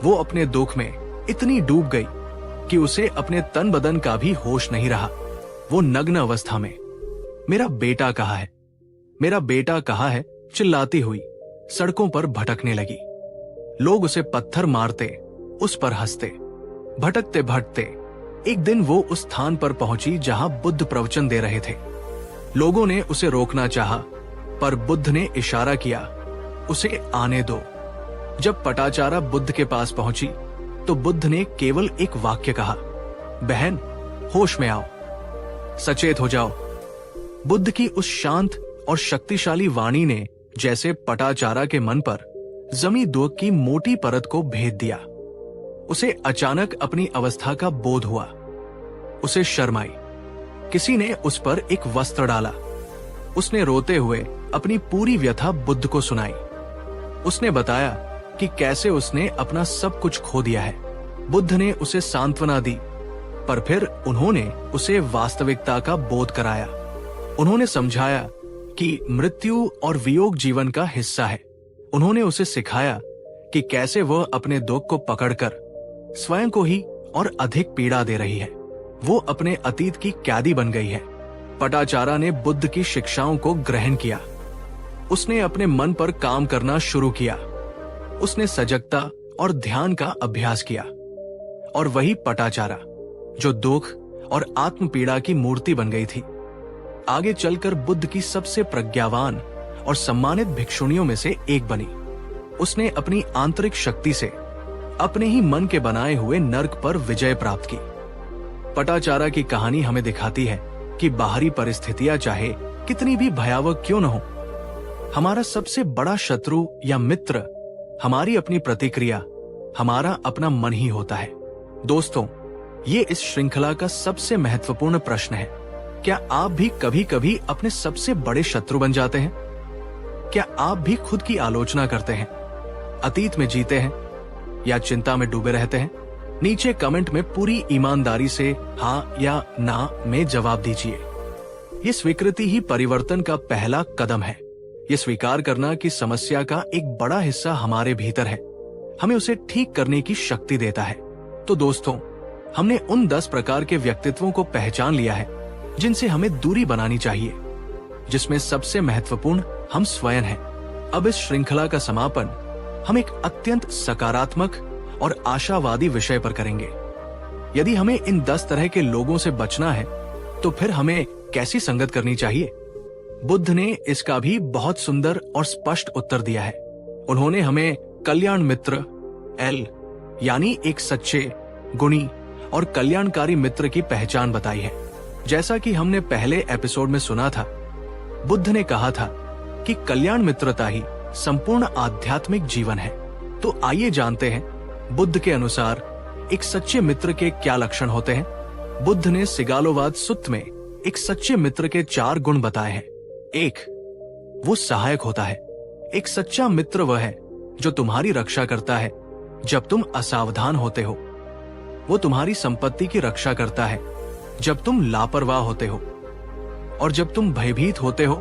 वो अपने दुख में इतनी डूब गई कि उसे अपने तन बदन का भी होश नहीं रहा। वो नग्न अवस्था में मेरा बेटा कहाँ है, मेरा बेटा कहाँ है चिल्लाती हुई सड़कों पर भटकने लगी। लोग उसे पत्थर मारते, उस पर हंसते। भटकते भटकते एक दिन वो उस स्थान पर पहुंची जहां बुद्ध प्रवचन दे रहे थे। लोगों ने उसे रोकना चाहा, पर बुद्ध ने इशारा किया, उसे आने दो। जब पटाचारा बुद्ध के पास पहुंची तो बुद्ध ने केवल एक वाक्य कहा, बहन होश में आओ, सचेत हो जाओ। बुद्ध की उस शांत और शक्तिशाली वाणी ने जैसे पटाचारा के मन पर जमी दुख की मोटी परत को भेद दिया। उसे अचानक अपनी अवस्था का बोध हुआ। उसे शर्म आई। किसी ने उस पर एक वस्त्र डाला। उसने रोते हुए अपनी पूरी व्यथा बुद्ध को सुनाई। उसने बताया कि कैसे उसने अपना सब कुछ खो दिया है। बुद्ध ने उसे सांत्वना दी, पर फिर उन्होंने उसे वास्तविकता का बोध कराया। उन्होंने समझाया कि मृत्यु और वियोग जीवन का हिस्सा है। उन्होंने उसे सिखाया कि कैसे वह अपने दुख को पकड़कर स्वयं को ही और अधिक पीड़ा दे रही है। वो अपने अतीत की कैदी बन गई है। पटाचारा ने बुद्ध की शिक्षाओं को ग्रहण किया। उसने अपने मन पर काम करना शुरू किया। उसने सजगता और ध्यान का अभ्यास किया और वही पटाचारा जो दुख और आत्म पीड़ा की मूर्ति बन गई थी, आगे चलकर बुद्ध की सबसे प्रज्ञावान और सम्मानित भिक्षुणियों में से एक बनी। उसने अपनी आंतरिक शक्ति से अपने ही मन के बनाए हुए नर्क पर विजय प्राप्त की। पटाचारा की कहानी हमें दिखाती है कि बाहरी परिस्थितियां चाहे कितनी भी भयावह क्यों न हो, हमारा सबसे बड़ा शत्रु या मित्र हमारी अपनी प्रतिक्रिया, हमारा अपना मन ही होता है। दोस्तों, ये इस श्रृंखला का सबसे महत्वपूर्ण प्रश्न है। क्या आप भी कभी कभी अपने सबसे बड़े शत्रु बन जाते हैं? क्या आप भी खुद की आलोचना करते हैं, अतीत में जीते हैं या चिंता में डूबे रहते हैं? नीचे कमेंट में पूरी ईमानदारी से हाँ या ना में जवाब दीजिए। ये स्वीकृति ही परिवर्तन का पहला कदम है। ये स्वीकार करना कि समस्या का एक बड़ा हिस्सा हमारे भीतर है, हमें उसे ठीक करने की शक्ति देता है। तो दोस्तों, हमने उन 10 प्रकार के व्यक्तित्वों को पहचान लिया है जिनसे हमें दूरी बनानी चाहिए, जिसमें सबसे महत्वपूर्ण हम स्वयं हैं। अब इस श्रृंखला का समापन हम एक अत्यंत सकारात्मक और आशावादी विषय पर करेंगे। यदि हमें इन 10 तरह के लोगों से बचना है तो फिर हमें कैसी संगत करनी चाहिए? बुद्ध ने इसका भी बहुत सुंदर और स्पष्ट उत्तर दिया है। उन्होंने हमें कल्याण मित्र एल यानी एक सच्चे, गुणी और कल्याणकारी मित्र की पहचान बताई है। जैसा कि हमने पहले एपिसोड में सुना था, बुद्ध ने कहा था कि कल्याण मित्रता ही संपूर्ण आध्यात्मिक जीवन है। तो आइए जानते हैं बुद्ध के अनुसार एक सच्चे मित्र के क्या लक्षण होते हैं। बुद्ध ने सिगालोवाद सुत्त में एक सच्चे मित्र के 4 गुण बताए हैं। 1, वो सहायक होता है। एक सच्चा मित्र वह है जो तुम्हारी रक्षा करता है जब तुम असावधान होते हो। वो तुम्हारी संपत्ति की रक्षा करता है जब तुम लापरवाह होते हो, और जब तुम भयभीत होते हो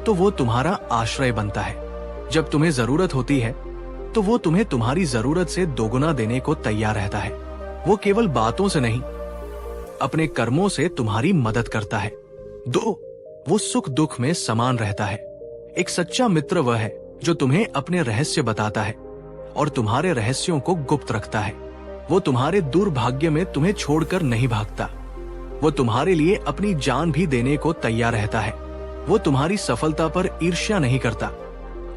तो वो तुम्हारा आश्रय बनता है। जब तुम्हें जरूरत होती है तो वो तुम्हें तुम्हारी जरूरत से दोगुना देने को तैयार रहता है। वो केवल बातों से नहीं, अपने कर्मों से तुम्हारी मदद करता है। 2, वो सुख दुख में समान रहता है। एक सच्चा मित्र वह है जो तुम्हें अपने रहस्य बताता है और तुम्हारे रहस्यों को गुप्त रखता है। वो तुम्हारे दुर्भाग्य में तुम्हें छोड़कर नहीं भागता। वो तुम्हारे लिए अपनी जान भी देने को तैयार रहता है। वो तुम्हारी सफलता पर ईर्ष्या नहीं करता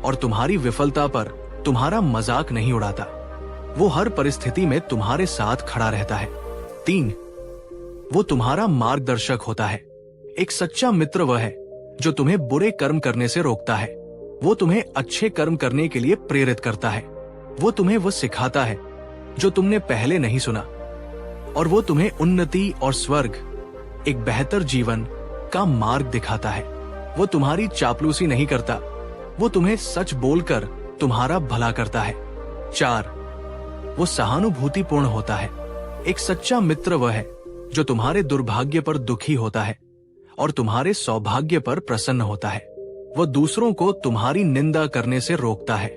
और तुम्हारी विफलता पर तुम्हारा मजाक नहीं उड़ाता। वो हर परिस्थिति में तुम्हारे साथ खड़ा रहता है। 3, वो तुम्हारा मार्गदर्शक होता है। एक सच्चा मित्र वह है जो तुम्हें बुरे कर्म करने से रोकता है। वो तुम्हें अच्छे कर्म करने के लिए प्रेरित करता है। वो तुम्हें वो सिखाता है जो तुमने पहले नहीं सुना, और वो तुम्हें उन्नति और स्वर्ग, एक बेहतर जीवन का मार्ग दिखाता है। वो तुम्हारी चापलूसी नहीं करता, वो तुम्हें सच बोलकर तुम्हारा भला करता है। 4, वो सहानुभूतिपूर्ण होता है। एक सच्चा मित्र वह है जो तुम्हारे दुर्भाग्य पर दुखी होता है और तुम्हारे सौभाग्य पर प्रसन्न होता है। वो दूसरों को तुम्हारी निंदा करने से रोकता है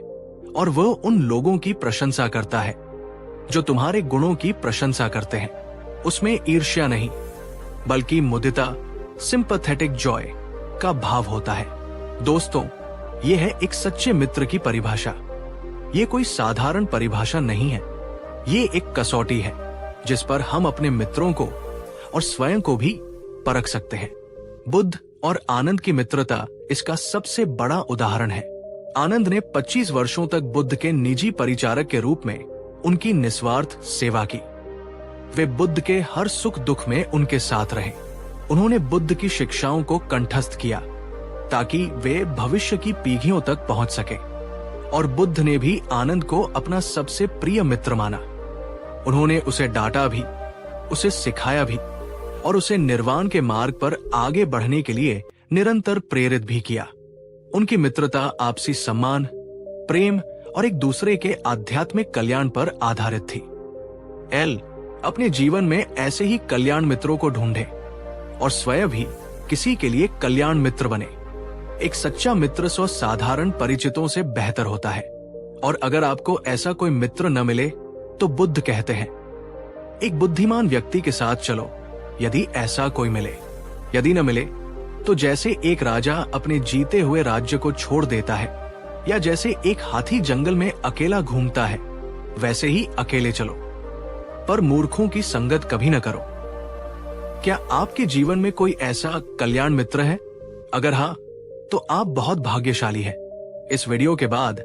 और वो उन लोगों की प्रशंसा करता है जो तुम्हारे गुणों की प्रशंसा करते हैं। उसमें ईर्ष्या नहीं बल्कि मुदिता, सिंपैथेटिक जॉय का भाव होता है। दोस्तों, ये है एक सच्चे मित्र की परिभाषा। ये कोई साधारण परिभाषा नहीं है, ये एक कसौटी है जिस पर हम अपने मित्रों को और स्वयं को भी परख सकते हैं। बुद्ध और आनंद की मित्रता इसका सबसे बड़ा उदाहरण है। आनंद ने 25 वर्षों तक बुद्ध के निजी परिचारक के रूप में उनकी निस्वार्थ सेवा की। वे बुद्ध के हर सुख दुख में उनके साथ रहे। उन्होंने बुद्ध की शिक्षाओं को कंठस्थ किया ताकि वे भविष्य की पीढ़ियों तक पहुंच सके, और बुद्ध ने भी आनंद को अपना सबसे प्रिय मित्र माना। उन्होंने उसे डांटा भी, उसे सिखाया भी और उसे निर्वाण के मार्ग पर आगे बढ़ने के लिए निरंतर प्रेरित भी किया। उनकी मित्रता आपसी सम्मान, प्रेम और एक दूसरे के आध्यात्मिक कल्याण पर आधारित थी। एल अपने जीवन में ऐसे ही कल्याण मित्रों को ढूंढे और स्वयं भी किसी के लिए कल्याण मित्र बने। एक सच्चा मित्र सौ साधारण परिचितों से बेहतर होता है, और अगर आपको ऐसा कोई मित्र न मिले तो बुद्ध कहते हैं, एक बुद्धिमान व्यक्ति के साथ चलो यदि ऐसा कोई मिले। यदि न मिले तो जैसे एक राजा अपने जीते हुए राज्य को छोड़ देता है या जैसे एक हाथी जंगल में अकेला घूमता है, वैसे ही अकेले चलो। पर मूर्खों की संगत कभी न करो। क्या आपके जीवन में कोई ऐसा कल्याण मित्र है? अगर हाँ, तो आप बहुत भाग्यशाली हैं। इस वीडियो के बाद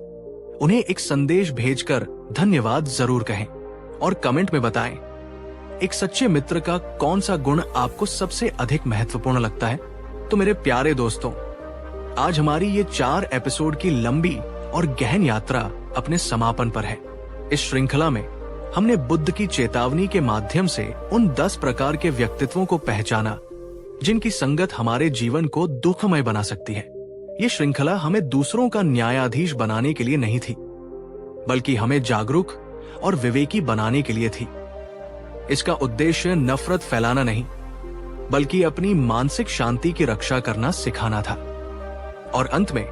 उन्हें एक संदेश भेजकर धन्यवाद जरूर कहें और कमेंट में बताएं एक सच्चे मित्र का कौन सा गुण आपको सबसे अधिक महत्वपूर्ण लगता है। तो मेरे प्यारे दोस्तों, आज हमारी ये 4 एपिसोड की लंबी और गहन यात्रा अपने समापन पर है। इस श्रृंखला में हमने बुद्ध की चेतावनी के माध्यम से उन 10 प्रकार के व्यक्तित्वों को पहचाना जिनकी संगत हमारे जीवन को दुखमय बना सकती है। ये श्रृंखला हमें दूसरों का न्यायाधीश बनाने के लिए नहीं थी, बल्कि हमें जागरूक और विवेकी बनाने के लिए थी। इसका उद्देश्य नफरत फैलाना नहीं, बल्कि अपनी मानसिक शांति की रक्षा करना सिखाना था। और अंत में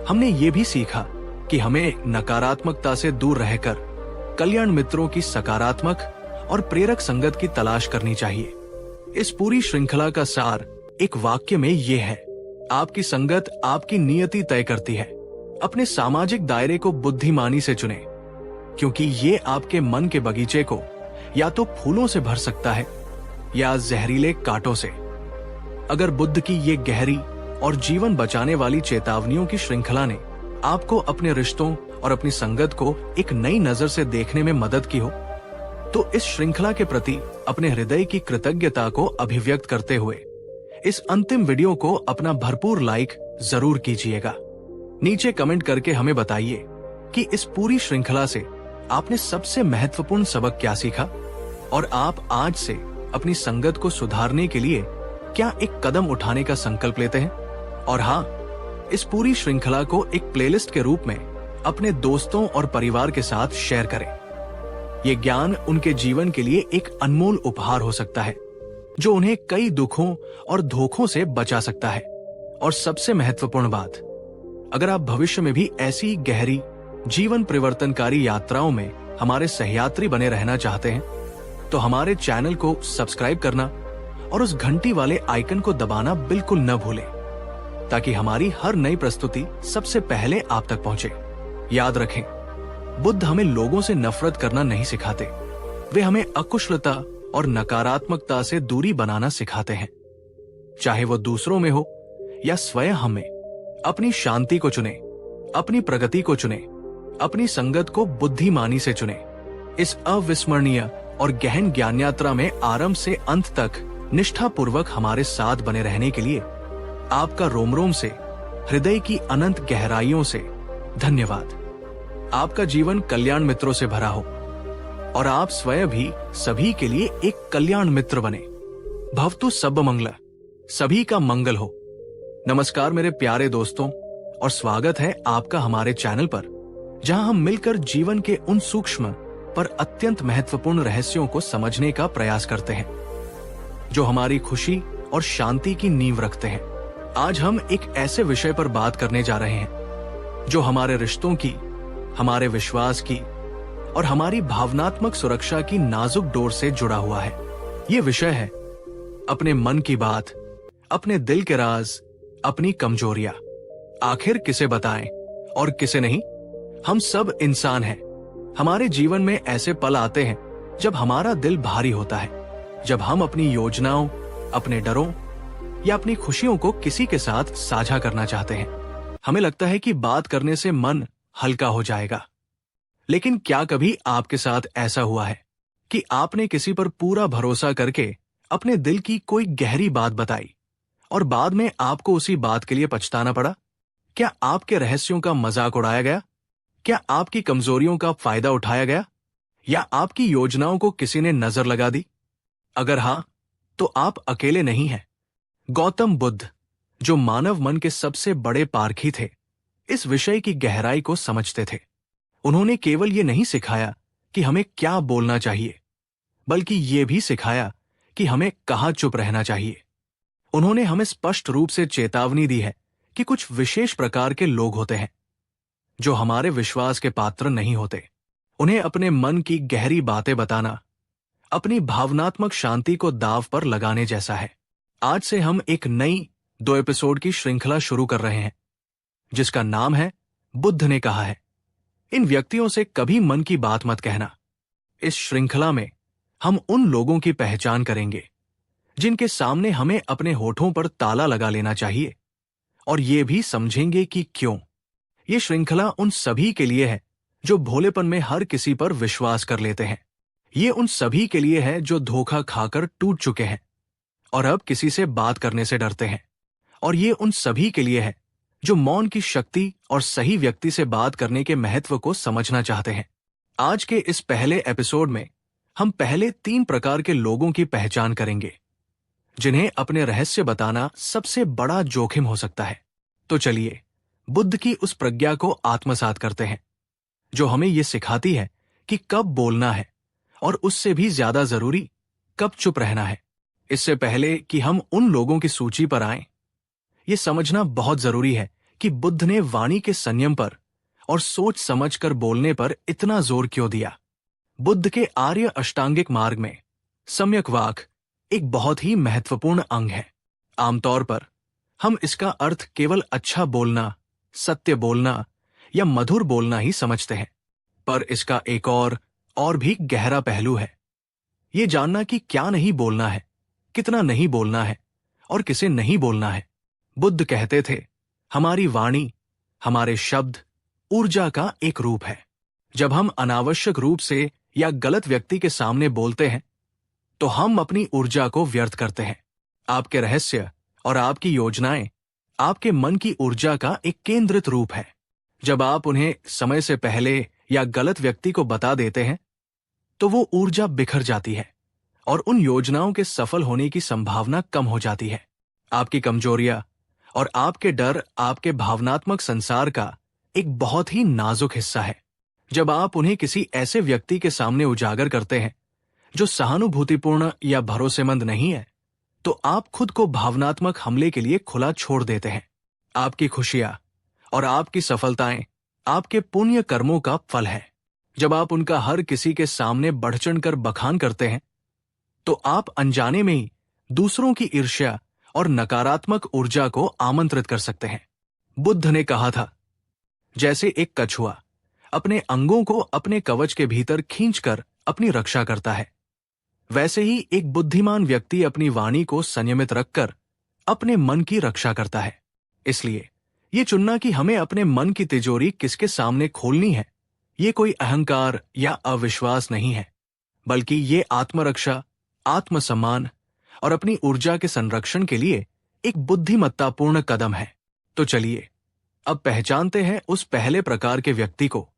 हमने ये भी सीखा कि हमें नकारात्मकता से दूर रहकर कल्याण मित्रों की सकारात्मक और प्रेरक संगत की तलाश करनी चाहिए। इस पूरी श्रृंखला का सार एक वाक्य में ये है: आपकी संगत आपकी नियति तय करती है। अपने सामाजिक दायरे को बुद्धिमानी से चुनें, क्योंकि ये आपके मन के बगीचे को या तो फूलों से भर सकता है या जहरीले कांटों से। अगर बुद्ध की ये गहरी और जीवन बचाने वाली चेतावनियों की श्रृंखला ने आपको अपने रिश्तों और अपनी संगत को एक नई नजर से देखने में मदद की हो, तो इस श्रृंखला के प्रति अपने हृदय की कृतज्ञता को अभिव्यक्त करते हुए इस अंतिम वीडियो को अपना भरपूर लाइक जरूर कीजिएगा। नीचे कमेंट करके हमें बताइए कि इस पूरी श्रृंखला से आपने सबसे महत्वपूर्ण सबक क्या सीखा और आप आज से अपनी संगत को सुधारने के लिए क्या एक कदम उठाने का संकल्प लेते हैं। और हाँ, इस पूरी श्रृंखला को एक प्लेलिस्ट के रूप में अपने दोस्तों और परिवार के साथ शेयर करें। ये ज्ञान उनके जीवन के लिए एक अनमोल उपहार हो सकता है, जो उन्हें कई दुखों और धोखों से बचा सकता है। और सबसे महत्वपूर्ण बात, अगर आप भविष्य में भी ऐसी गहरी जीवन परिवर्तनकारी यात्राओं में हमारे सहयात्री बने रहना चाहते हैं, तो हमारे चैनल को सब्सक्राइब करना और उस घंटी वाले आइकन को दबाना बिल्कुल न भूलें, ताकि हमारी हर नई प्रस्तुति सबसे पहले आप तक पहुंचे। याद रखें, बुद्ध हमें लोगों से नफरत करना नहीं सिखाते, वे हमें अकुशलता और नकारात्मकता से दूरी बनाना सिखाते हैं। चाहे वो दूसरों में हो या स्वयं हमें, अपनी शांति को चुने, अपनी प्रगति को चुने, अपनी संगत को बुद्धिमानी से चुने। इस अविस्मरणीय और गहन ज्ञान यात्रा में आरंभ से अंत तक निष्ठापूर्वक हमारे साथ बने रहने के लिए आपका रोम रोम से, हृदय की अनंत गहराइयों से धन्यवाद। आपका जीवन कल्याण मित्रों से भरा हो और आप स्वयं भी सभी के लिए एक कल्याण मित्र बने। भवतु सब मंगल, सभी का मंगल हो। नमस्कार मेरे प्यारे दोस्तों, और स्वागत है आपका हमारे चैनल पर, जहां हम मिलकर जीवन के उन सूक्ष्म पर अत्यंत महत्वपूर्ण रहस्यों को समझने का प्रयास करते हैं, जो हमारी खुशी और शांति की नींव रखते हैं। आज हम एक ऐसे विषय पर बात करने जा रहे हैं जो हमारे रिश्तों की, हमारे विश्वास की और हमारी भावनात्मक सुरक्षा की नाजुक डोर से जुड़ा हुआ है। ये विषय है अपने मन की बात, अपने दिल के राज, अपनी कमजोरियां। आखिर किसे बताएं और किसे नहीं? हम सब इंसान हैं। हमारे जीवन में ऐसे पल आते हैं जब हमारा दिल भारी होता है, जब हम अपनी योजनाओं, अपने डरों या अपनी खुशियों को किसी के साथ साझा करना चाहते हैं। हमें लगता है कि बात करने से मन हल्का हो जाएगा। लेकिन क्या कभी आपके साथ ऐसा हुआ है कि आपने किसी पर पूरा भरोसा करके अपने दिल की कोई गहरी बात बताई और बाद में आपको उसी बात के लिए पछताना पड़ा? क्या आपके रहस्यों का मजाक उड़ाया गया? क्या आपकी कमजोरियों का फायदा उठाया गया? या आपकी योजनाओं को किसी ने नजर लगा दी? अगर हाँ, तो आप अकेले नहीं हैं। गौतम बुद्ध, जो मानव मन के सबसे बड़े पारखी थे, इस विषय की गहराई को समझते थे। उन्होंने केवल ये नहीं सिखाया कि हमें क्या बोलना चाहिए, बल्कि ये भी सिखाया कि हमें कहाँ चुप रहना चाहिए। उन्होंने हमें स्पष्ट रूप से चेतावनी दी है कि कुछ विशेष प्रकार के लोग होते हैं जो हमारे विश्वास के पात्र नहीं होते। उन्हें अपने मन की गहरी बातें बताना अपनी भावनात्मक शांति को दांव पर लगाने जैसा है। आज से हम एक नई 2 एपिसोड की श्रृंखला शुरू कर रहे हैं, जिसका नाम है बुद्ध ने कहा है। इन व्यक्तियों से कभी मन की बात मत कहना। इस श्रृंखला में हम उन लोगों की पहचान करेंगे जिनके सामने हमें अपने होठों पर ताला लगा लेना चाहिए, और ये भी समझेंगे कि क्यों। ये श्रृंखला उन सभी के लिए है जो भोलेपन में हर किसी पर विश्वास कर लेते हैं। ये उन सभी के लिए है जो धोखा खाकर टूट चुके हैं और अब किसी से बात करने से डरते हैं। और ये उन सभी के लिए है जो मौन की शक्ति और सही व्यक्ति से बात करने के महत्व को समझना चाहते हैं। आज के इस पहले एपिसोड में हम पहले 3 प्रकार के लोगों की पहचान करेंगे जिन्हें अपने रहस्य बताना सबसे बड़ा जोखिम हो सकता है। तो चलिए बुद्ध की उस प्रज्ञा को आत्मसात करते हैं जो हमें यह सिखाती है कि कब बोलना है और उससे भी ज्यादा जरूरी कब चुप रहना है। इससे पहले कि हम उन लोगों की सूची पर आएं, यह समझना बहुत जरूरी है कि बुद्ध ने वाणी के संयम पर और सोच समझकर बोलने पर इतना जोर क्यों दिया। बुद्ध के आर्य अष्टांगिक मार्ग में सम्यक वाक् एक बहुत ही महत्वपूर्ण अंग है। आमतौर पर हम इसका अर्थ केवल अच्छा बोलना, सत्य बोलना या मधुर बोलना ही समझते हैं, पर इसका एक और भी गहरा पहलू है। ये जानना कि क्या नहीं बोलना है, कितना नहीं बोलना है और किसे नहीं बोलना है। बुद्ध कहते थे, हमारी वाणी, हमारे शब्द ऊर्जा का एक रूप है। जब हम अनावश्यक रूप से या गलत व्यक्ति के सामने बोलते हैं तो हम अपनी ऊर्जा को व्यर्थ करते हैं। आपके रहस्य और आपकी योजनाएं आपके मन की ऊर्जा का एक केंद्रित रूप है। जब आप उन्हें समय से पहले या गलत व्यक्ति को बता देते हैं तो वो ऊर्जा बिखर जाती है और उन योजनाओं के सफल होने की संभावना कम हो जाती है। आपकी कमजोरियां और आपके डर आपके भावनात्मक संसार का एक बहुत ही नाजुक हिस्सा है। जब आप उन्हें किसी ऐसे व्यक्ति के सामने उजागर करते हैं जो सहानुभूतिपूर्ण या भरोसेमंद नहीं है, तो आप खुद को भावनात्मक हमले के लिए खुला छोड़ देते हैं। आपकी खुशियां और आपकी सफलताएं आपके पुण्य कर्मों का फल है। जब आप उनका हर किसी के सामने बढ़ चढ़कर बखान करते हैं तो आप अनजाने में ही दूसरों की ईर्ष्या और नकारात्मक ऊर्जा को आमंत्रित कर सकते हैं। बुद्ध ने कहा था, जैसे एक कछुआ अपने अंगों को अपने कवच के भीतर खींचकर अपनी रक्षा करता है, वैसे ही एक बुद्धिमान व्यक्ति अपनी वाणी को संयमित रखकर अपने मन की रक्षा करता है। इसलिए ये चुनना कि हमें अपने मन की तिजोरी किसके सामने खोलनी है, ये कोई अहंकार या अविश्वास नहीं है, बल्कि ये आत्मरक्षा, आत्मसम्मान और अपनी ऊर्जा के संरक्षण के लिए एक बुद्धिमत्तापूर्ण कदम है। तो चलिए अब पहचानते हैं उस पहले प्रकार के व्यक्ति को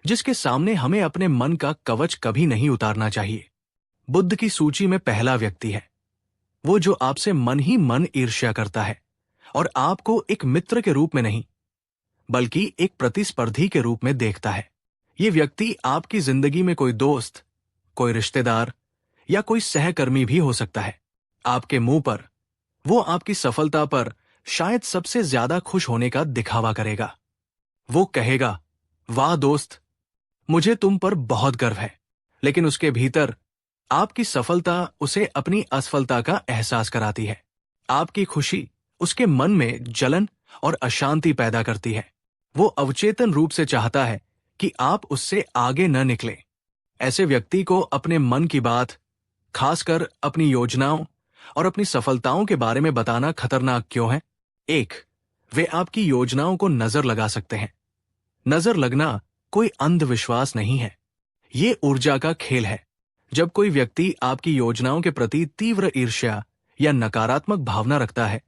जिसके सामने हमें अपने मन का कवच कभी नहीं उतारना चाहिए। बुद्ध की सूची में पहला व्यक्ति है वो जो आपसे मन ही मन ईर्ष्या करता है और आपको एक मित्र के रूप में नहीं बल्कि एक प्रतिस्पर्धी के रूप में देखता है। ये व्यक्ति आपकी जिंदगी में कोई दोस्त, कोई रिश्तेदार या कोई सहकर्मी भी हो सकता है। आपके मुंह पर वो आपकी सफलता पर शायद सबसे ज्यादा खुश होने का दिखावा करेगा। वो कहेगा, वाह दोस्त, मुझे तुम पर बहुत गर्व है, लेकिन उसके भीतर आपकी सफलता उसे अपनी असफलता का एहसास कराती है। आपकी खुशी उसके मन में जलन और अशांति पैदा करती है। वो अवचेतन रूप से चाहता है कि आप उससे आगे न निकले। ऐसे व्यक्ति को अपने मन की बात, खासकर अपनी योजनाओं और अपनी सफलताओं के बारे में बताना खतरनाक क्यों है? 1, वे आपकी योजनाओं को नजर लगा सकते हैं। नजर लगना कोई अंधविश्वास नहीं है, ये ऊर्जा का खेल है। जब कोई व्यक्ति आपकी योजनाओं के प्रति तीव्र ईर्ष्या या नकारात्मक भावना रखता है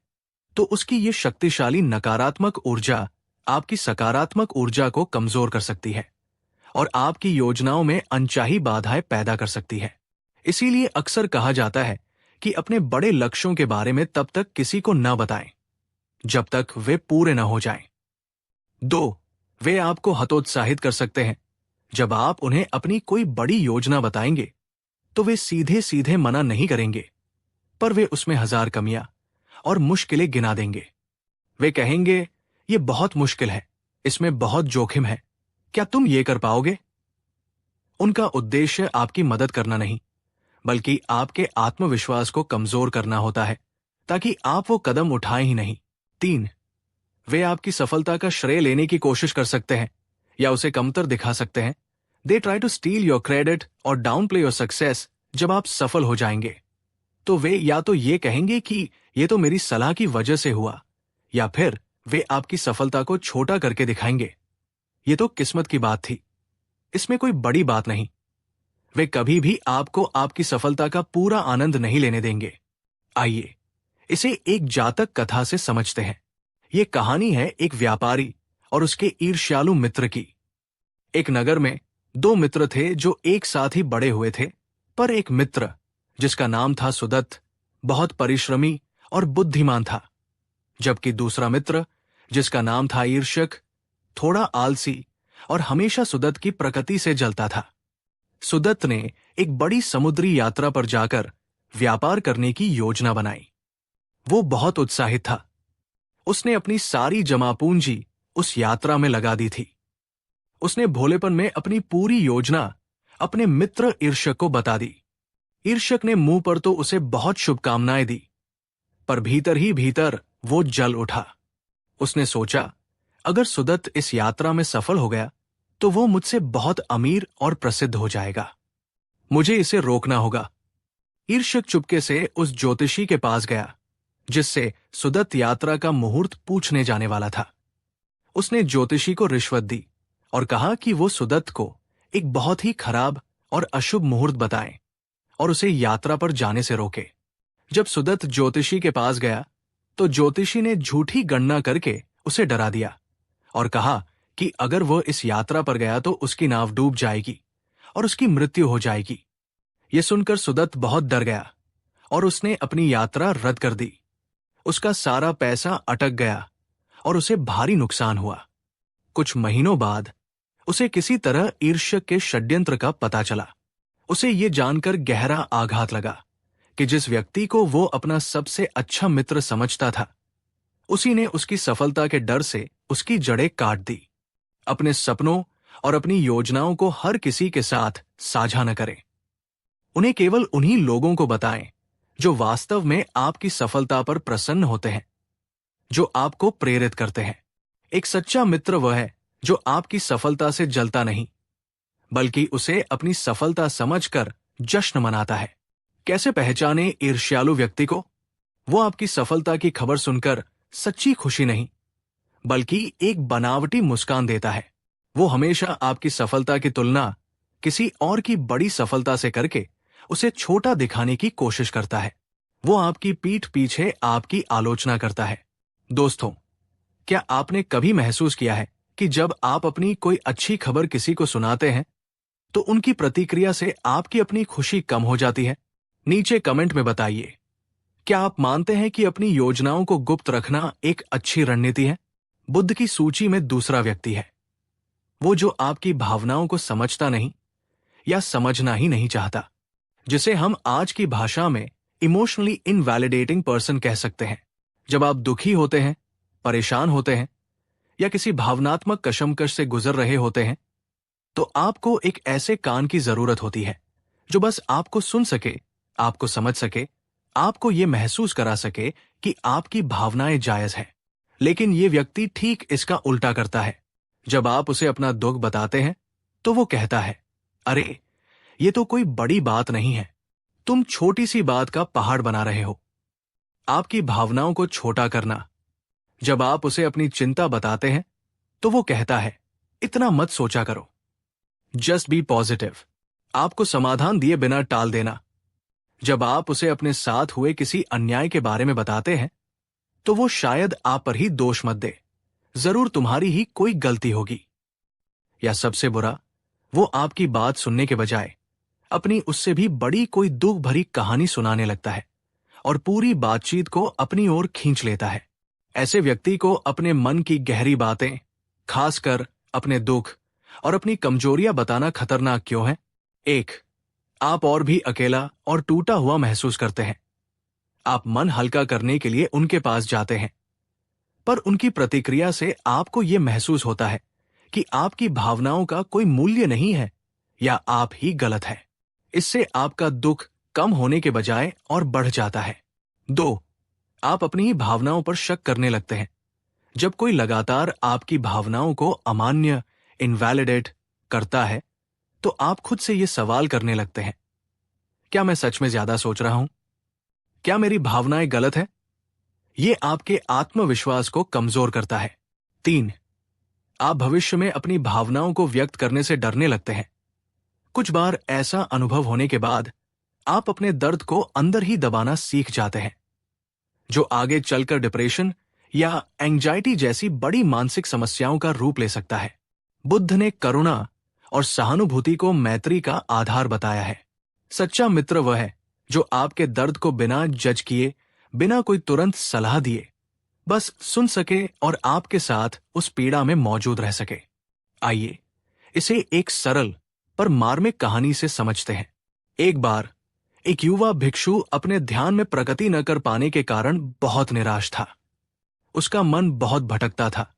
तो उसकी ये शक्तिशाली नकारात्मक ऊर्जा आपकी सकारात्मक ऊर्जा को कमजोर कर सकती है और आपकी योजनाओं में अनचाही बाधाएं पैदा कर सकती है। इसीलिए अक्सर कहा जाता है कि अपने बड़े लक्ष्यों के बारे में तब तक किसी को न बताएं जब तक वे पूरे न हो जाएं। 2, वे आपको हतोत्साहित कर सकते हैं। जब आप उन्हें अपनी कोई बड़ी योजना बताएंगे तो वे सीधे सीधे मना नहीं करेंगे, पर वे उसमें 1000 कमियां और मुश्किलें गिना देंगे। वे कहेंगे, ये बहुत मुश्किल है, इसमें बहुत जोखिम है, क्या तुम ये कर पाओगे? उनका उद्देश्य आपकी मदद करना नहीं बल्कि आपके आत्मविश्वास को कमजोर करना होता है ताकि आप वो कदम उठाएं ही नहीं। 3, वे आपकी सफलता का श्रेय लेने की कोशिश कर सकते हैं या उसे कमतर दिखा सकते हैं। They try to steal your credit or downplay your success जब आप सफल हो जाएंगे तो वे या तो ये कहेंगे कि ये तो मेरी सलाह की वजह से हुआ, या फिर वे आपकी सफलता को छोटा करके दिखाएंगे। ये तो किस्मत की बात थी, इसमें कोई बड़ी बात नहीं। वे कभी भी आपको आपकी सफलता का पूरा आनंद नहीं लेने देंगे। आइए इसे एक जातक कथा से समझते हैं। ये कहानी है एक व्यापारी और उसके ईर्ष्यालु मित्र की। एक नगर में दो मित्र थे जो एक साथ ही बड़े हुए थे, पर एक मित्र जिसका नाम था सुदत्त बहुत परिश्रमी और बुद्धिमान था, जबकि दूसरा मित्र जिसका नाम था ईर्ष्यक थोड़ा आलसी और हमेशा सुदत्त की प्रकृति से जलता था। सुदत्त ने एक बड़ी समुद्री यात्रा पर जाकर व्यापार करने की योजना बनाई। वो बहुत उत्साहित था। उसने अपनी सारी जमा पूंजी उस यात्रा में लगा दी थी। उसने भोलेपन में अपनी पूरी योजना अपने मित्र ईर्ष्यक को बता दी। ईर्ष्यक ने मुंह पर तो उसे बहुत शुभकामनाएं दी, पर भीतर ही भीतर वो जल उठा। उसने सोचा, अगर सुदत्त इस यात्रा में सफल हो गया तो वो मुझसे बहुत अमीर और प्रसिद्ध हो जाएगा। मुझे इसे रोकना होगा। ईर्ष्यक चुपके से उस ज्योतिषी के पास गया जिससे सुदत्त यात्रा का मुहूर्त पूछने जाने वाला था। उसने ज्योतिषी को रिश्वत दी और कहा कि वो सुदत्त को एक बहुत ही खराब और अशुभ मुहूर्त बताए और उसे यात्रा पर जाने से रोके। जब सुदत्त ज्योतिषी के पास गया तो ज्योतिषी ने झूठी गणना करके उसे डरा दिया और कहा कि अगर वह इस यात्रा पर गया तो उसकी नाव डूब जाएगी और उसकी मृत्यु हो जाएगी। यह सुनकर सुदत्त बहुत डर गया और उसने अपनी यात्रा रद्द कर दी। उसका सारा पैसा अटक गया और उसे भारी नुकसान हुआ। कुछ महीनों बाद उसे किसी तरह ईर्ष्यक के षड्यंत्र का पता चला। उसे ये जानकर गहरा आघात लगा कि जिस व्यक्ति को वो अपना सबसे अच्छा मित्र समझता था, उसी ने उसकी सफलता के डर से उसकी जड़ें काट दी। अपने सपनों और अपनी योजनाओं को हर किसी के साथ साझा न करें। उन्हें केवल उन्हीं लोगों को बताएं जो वास्तव में आपकी सफलता पर प्रसन्न होते हैं, जो आपको प्रेरित करते हैं। एक सच्चा मित्र वह है जो आपकी सफलता से जलता नहीं, बल्कि उसे अपनी सफलता समझकर जश्न मनाता है। कैसे पहचाने ईर्ष्यालु व्यक्ति को? वो आपकी सफलता की खबर सुनकर सच्ची खुशी नहीं, बल्कि एक बनावटी मुस्कान देता है। वो हमेशा आपकी सफलता की तुलना किसी और की बड़ी सफलता से करके उसे छोटा दिखाने की कोशिश करता है। वो आपकी पीठ पीछे आपकी आलोचना करता है। दोस्तों, क्या आपने कभी महसूस किया है कि जब आप अपनी कोई अच्छी खबर किसी को सुनाते हैं तो उनकी प्रतिक्रिया से आपकी अपनी खुशी कम हो जाती है? नीचे कमेंट में बताइए, क्या आप मानते हैं कि अपनी योजनाओं को गुप्त रखना एक अच्छी रणनीति है? बुद्ध की सूची में दूसरा व्यक्ति है वो जो आपकी भावनाओं को समझता नहीं या समझना ही नहीं चाहता, जिसे हम आज की भाषा में इमोशनली इनवैलिडेटिंग पर्सन कह सकते हैं। जब आप दुखी होते हैं, परेशान होते हैं या किसी भावनात्मक कशमकश से गुजर रहे होते हैं, तो आपको एक ऐसे कान की जरूरत होती है जो बस आपको सुन सके, आपको समझ सके, आपको ये महसूस करा सके कि आपकी भावनाएं जायज हैं। लेकिन ये व्यक्ति ठीक इसका उल्टा करता है। जब आप उसे अपना दुख बताते हैं तो वो कहता है, अरे ये तो कोई बड़ी बात नहीं है, तुम छोटी सी बात का पहाड़ बना रहे हो। आपकी भावनाओं को छोटा करना। जब आप उसे अपनी चिंता बताते हैं तो वो कहता है, इतना मत सोचा करो, जस्ट बी पॉजिटिव। आपको समाधान दिए बिना टाल देना। जब आप उसे अपने साथ हुए किसी अन्याय के बारे में बताते हैं तो वो शायद आप पर ही दोष मत दे, जरूर तुम्हारी ही कोई गलती होगी। या सबसे बुरा, वो आपकी बात सुनने के बजाय अपनी उससे भी बड़ी कोई दुख भरी कहानी सुनाने लगता है और पूरी बातचीत को अपनी ओर खींच लेता है। ऐसे व्यक्ति को अपने मन की गहरी बातें, खासकर अपने दुख और अपनी कमजोरियां बताना खतरनाक क्यों है? 1. आप और भी अकेला और टूटा हुआ महसूस करते हैं। आप मन हल्का करने के लिए उनके पास जाते हैं, पर उनकी प्रतिक्रिया से आपको यह महसूस होता है कि आपकी भावनाओं का कोई मूल्य नहीं है या आप ही गलत है। इससे आपका दुख कम होने के बजाय और बढ़ जाता है। 2. आप अपनी ही भावनाओं पर शक करने लगते हैं। जब कोई लगातार आपकी भावनाओं को अमान्य, इनवैलिडेट करता है तो आप खुद से ये सवाल करने लगते हैं, क्या मैं सच में ज्यादा सोच रहा हूं? क्या मेरी भावनाएं गलत है? ये आपके आत्मविश्वास को कमजोर करता है। 3. आप भविष्य में अपनी भावनाओं को व्यक्त करने से डरने लगते हैं। कुछ बार ऐसा अनुभव होने के बाद आप अपने दर्द को अंदर ही दबाना सीख जाते हैं, जो आगे चलकर डिप्रेशन या एंजाइटी जैसी बड़ी मानसिक समस्याओं का रूप ले सकता है। बुद्ध ने करुणा और सहानुभूति को मैत्री का आधार बताया है। सच्चा मित्र वह है जो आपके दर्द को बिना जज किए, बिना कोई तुरंत सलाह दिए, बस सुन सके और आपके साथ उस पीड़ा में मौजूद रह सके। आइए इसे एक सरल पर मार्मिक कहानी से समझते हैं। एक बार एक युवा भिक्षु अपने ध्यान में प्रगति न कर पाने के कारण बहुत निराश था। उसका मन बहुत भटकता था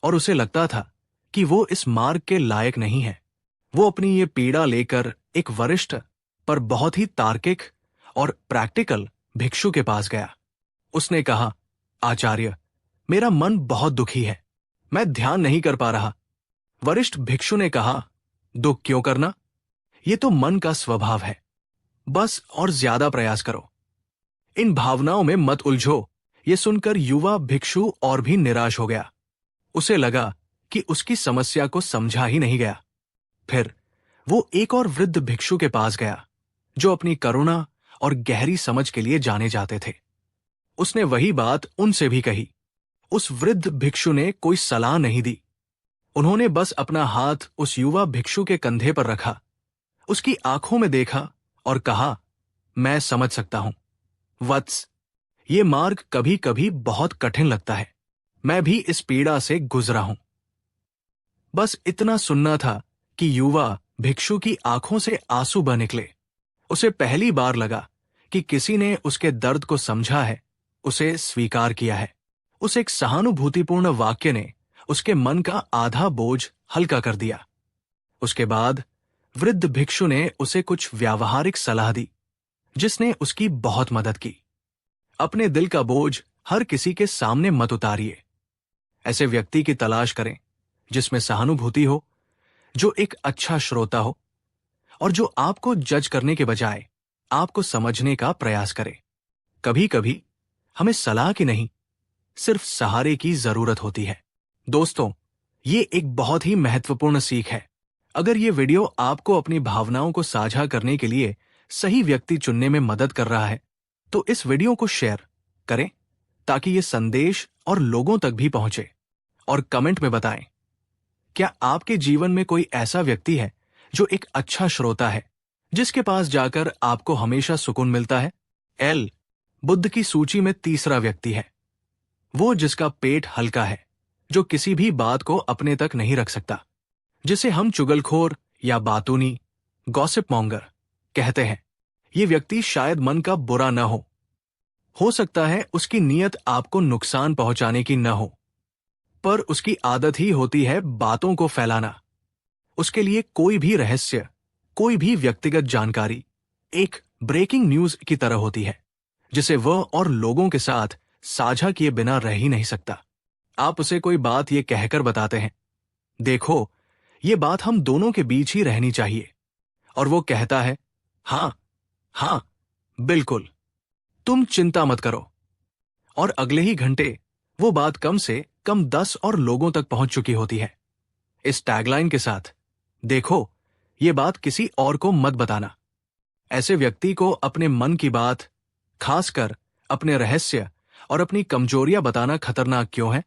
और उसे लगता था कि वो इस मार्ग के लायक नहीं है। वो अपनी ये पीड़ा लेकर एक वरिष्ठ पर बहुत ही तार्किक और प्रैक्टिकल भिक्षु के पास गया। उसने कहा, आचार्य, मेरा मन बहुत दुखी है, मैं ध्यान नहीं कर पा रहा। वरिष्ठ भिक्षु ने कहा, दुख क्यों करना? ये तो मन का स्वभाव है, बस और ज्यादा प्रयास करो। इन भावनाओं में मत उलझो। ये सुनकर युवा भिक्षु और भी निराश हो गया। उसे लगा कि उसकी समस्या को समझा ही नहीं गया। फिर वो एक और वृद्ध भिक्षु के पास गया जो अपनी करुणा और गहरी समझ के लिए जाने जाते थे। उसने वही बात उनसे भी कही। उस वृद्ध भिक्षु ने कोई सलाह नहीं दी। उन्होंने बस अपना हाथ उस युवा भिक्षु के कंधे पर रखा, उसकी आंखों में देखा और कहा, मैं समझ सकता हूं वत्स, ये मार्ग कभी कभी बहुत कठिन लगता है। मैं भी इस पीड़ा से गुजरा हूं। बस इतना सुनना था कि युवा भिक्षु की आंखों से आंसू बह निकले। उसे पहली बार लगा कि किसी ने उसके दर्द को समझा है, उसे स्वीकार किया है। उस एक सहानुभूतिपूर्ण वाक्य ने उसके मन का आधा बोझ हल्का कर दिया। उसके बाद वृद्ध भिक्षु ने उसे कुछ व्यावहारिक सलाह दी, जिसने उसकी बहुत मदद की। अपने दिल का बोझ हर किसी के सामने मत उतारिए। ऐसे व्यक्ति की तलाश करें जिसमें सहानुभूति हो, जो एक अच्छा श्रोता हो और जो आपको जज करने के बजाय आपको समझने का प्रयास करे। कभी कभी हमें सलाह की नहीं, सिर्फ सहारे की जरूरत होती है। दोस्तों, ये एक बहुत ही महत्वपूर्ण सीख है। अगर ये वीडियो आपको अपनी भावनाओं को साझा करने के लिए सही व्यक्ति चुनने में मदद कर रहा है, तो इस वीडियो को शेयर करें ताकि ये संदेश और लोगों तक भी पहुंचे। और कमेंट में बताएं, क्या आपके जीवन में कोई ऐसा व्यक्ति है जो एक अच्छा श्रोता है, जिसके पास जाकर आपको हमेशा सुकून मिलता है? एल बुद्ध की सूची में तीसरा व्यक्ति है, वो जिसका पेट हल्का है, जो किसी भी बात को अपने तक नहीं रख सकता, जिसे हम चुगलखोर या बातूनी, गॉसिप मॉन्गर कहते हैं। ये व्यक्ति शायद मन का बुरा न हो सकता है उसकी नीयत आपको नुकसान पहुंचाने की न हो, पर उसकी आदत ही होती है बातों को फैलाना। उसके लिए कोई भी रहस्य, कोई भी व्यक्तिगत जानकारी एक ब्रेकिंग न्यूज की तरह होती है, जिसे वह और लोगों के साथ साझा किए बिना रह ही नहीं सकता। आप उसे कोई बात ये कहकर बताते हैं, देखो, ये बात हम दोनों के बीच ही रहनी चाहिए, और वो कहता है, हाँ हाँ बिल्कुल, तुम चिंता मत करो। और अगले ही घंटे वो बात कम से कम 10 और लोगों तक पहुंच चुकी होती है, इस टैगलाइन के साथ, देखो, ये बात किसी और को मत बताना। ऐसे व्यक्ति को अपने मन की बात, खासकर अपने रहस्य और अपनी कमजोरियां बताना खतरनाक क्यों है?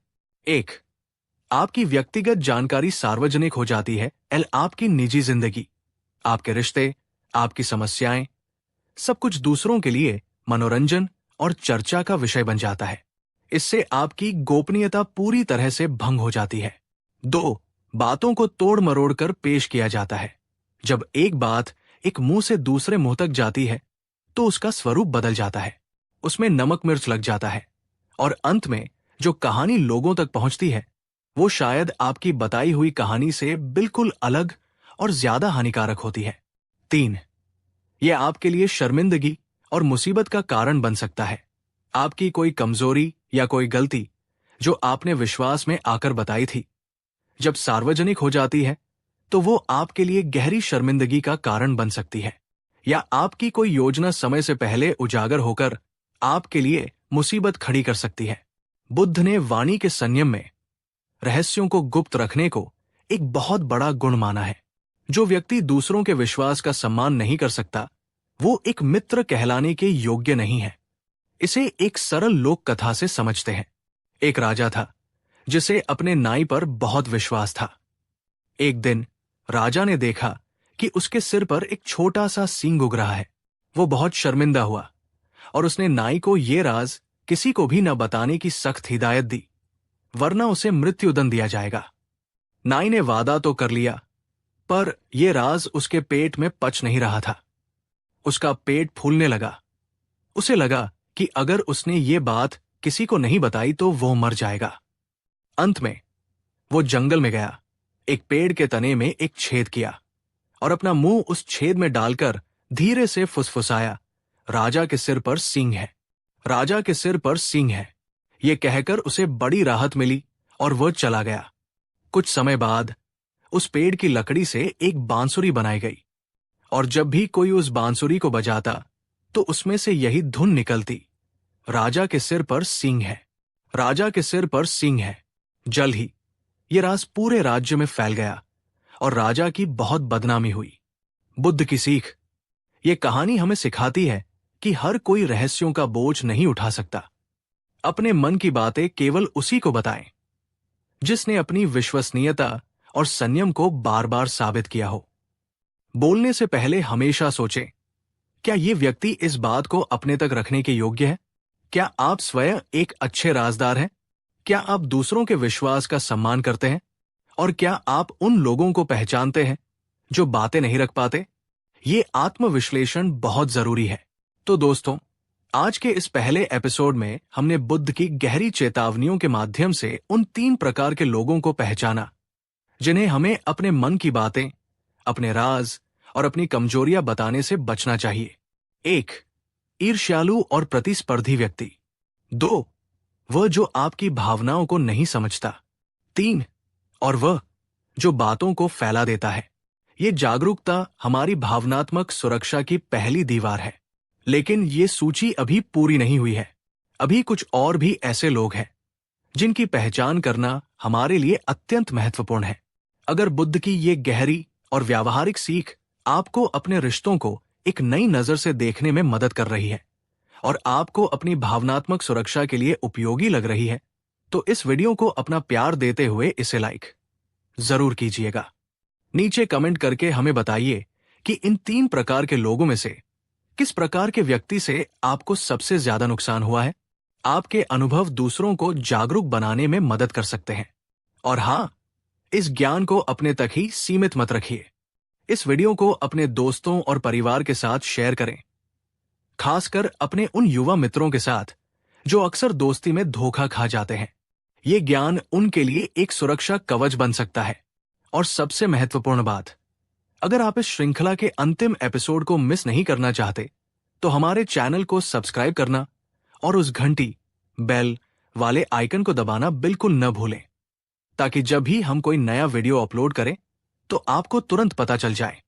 1. आपकी व्यक्तिगत जानकारी सार्वजनिक हो जाती है। आपकी निजी जिंदगी, आपके रिश्ते, आपकी समस्याएं, सब कुछ दूसरों के लिए मनोरंजन और चर्चा का विषय बन जाता है। इससे आपकी गोपनीयता पूरी तरह से भंग हो जाती है। 2. बातों को तोड़ मरोड़ कर पेश किया जाता है। जब एक बात एक मुंह से दूसरे मुंह तक जाती है, तो उसका स्वरूप बदल जाता है, उसमें नमक मिर्च लग जाता है, और अंत में जो कहानी लोगों तक पहुंचती है, वो शायद आपकी बताई हुई कहानी से बिल्कुल अलग और ज्यादा हानिकारक होती है। 3. यह आपके लिए शर्मिंदगी और मुसीबत का कारण बन सकता है। आपकी कोई कमजोरी या कोई गलती जो आपने विश्वास में आकर बताई थी, जब सार्वजनिक हो जाती है, तो वो आपके लिए गहरी शर्मिंदगी का कारण बन सकती है। या आपकी कोई योजना समय से पहले उजागर होकर आपके लिए मुसीबत खड़ी कर सकती है। बुद्ध ने वाणी के संयम में रहस्यों को गुप्त रखने को एक बहुत बड़ा गुण माना है। जो व्यक्ति दूसरों के विश्वास का सम्मान नहीं कर सकता, वो एक मित्र कहलाने के योग्य नहीं है। इसे एक सरल लोक कथा से समझते हैं। एक राजा था जिसे अपने नाई पर बहुत विश्वास था। एक दिन राजा ने देखा कि उसके सिर पर एक छोटा सा सींग उग रहा है। वो बहुत शर्मिंदा हुआ और उसने नाई को ये राज किसी को भी न बताने की सख्त हिदायत दी, वरना उसे मृत्युदंड दिया जाएगा। नाई ने वादा तो कर लिया, पर यह राज उसके पेट में पच नहीं रहा था। उसका पेट फूलने लगा। उसे लगा कि अगर उसने ये बात किसी को नहीं बताई तो वो मर जाएगा। अंत में वो जंगल में गया, एक पेड़ के तने में एक छेद किया और अपना मुंह उस छेद में डालकर धीरे से फुसफुसाया, राजा के सिर पर सींग है, राजा के सिर पर सींग है। ये कहकर उसे बड़ी राहत मिली और वह चला गया। कुछ समय बाद उस पेड़ की लकड़ी से एक बांसुरी बनाई गई और जब भी कोई उस बांसुरी को बजाता तो उसमें से यही धुन निकलती, राजा के सिर पर सींग है, राजा के सिर पर सींग है। जल्द ही यह राज पूरे राज्य में फैल गया और राजा की बहुत बदनामी हुई। बुद्ध की सीख। ये कहानी हमें सिखाती है कि हर कोई रहस्यों का बोझ नहीं उठा सकता। अपने मन की बातें केवल उसी को बताएं जिसने अपनी विश्वसनीयता और संयम को बार बार साबित किया हो। बोलने से पहले हमेशा सोचें, क्या ये व्यक्ति इस बात को अपने तक रखने के योग्य है? क्या आप स्वयं एक अच्छे राजदार हैं? क्या आप दूसरों के विश्वास का सम्मान करते हैं? और क्या आप उन लोगों को पहचानते हैं जो बातें नहीं रख पाते? ये आत्मविश्लेषण बहुत जरूरी है। तो दोस्तों, आज के इस पहले एपिसोड में हमने बुद्ध की गहरी चेतावनियों के माध्यम से उन 3 प्रकार के लोगों को पहचाना जिन्हें हमें अपने मन की बातें, अपने राज और अपनी कमजोरियां बताने से बचना चाहिए। 1. ईर्ष्यालु और प्रतिस्पर्धी व्यक्ति। 2. वह जो आपकी भावनाओं को नहीं समझता। 3. और वह जो बातों को फैला देता है। ये जागरूकता हमारी भावनात्मक सुरक्षा की पहली दीवार है। लेकिन ये सूची अभी पूरी नहीं हुई है। अभी कुछ और भी ऐसे लोग हैं जिनकी पहचान करना हमारे लिए अत्यंत महत्वपूर्ण है। अगर बुद्ध की ये गहरी और व्यावहारिक सीख आपको अपने रिश्तों को एक नई नजर से देखने में मदद कर रही है और आपको अपनी भावनात्मक सुरक्षा के लिए उपयोगी लग रही है, तो इस वीडियो को अपना प्यार देते हुए इसे लाइक जरूर कीजिएगा। नीचे कमेंट करके हमें बताइए कि इन 3 प्रकार के लोगों में से किस प्रकार के व्यक्ति से आपको सबसे ज्यादा नुकसान हुआ है। आपके अनुभव दूसरों को जागरूक बनाने में मदद कर सकते हैं। और हाँ, इस ज्ञान को अपने तक ही सीमित मत रखिए। इस वीडियो को अपने दोस्तों और परिवार के साथ शेयर करें, खासकर अपने उन युवा मित्रों के साथ जो अक्सर दोस्ती में धोखा खा जाते हैं। ये ज्ञान उनके लिए एक सुरक्षा कवच बन सकता है। और सबसे महत्वपूर्ण बात, अगर आप इस श्रृंखला के अंतिम एपिसोड को मिस नहीं करना चाहते, तो हमारे चैनल को सब्सक्राइब करना और उस घंटी बेल वाले आइकन को दबाना बिल्कुल न भूलें, ताकि जब भी हम कोई नया वीडियो अपलोड करें तो आपको तुरंत पता चल जाए।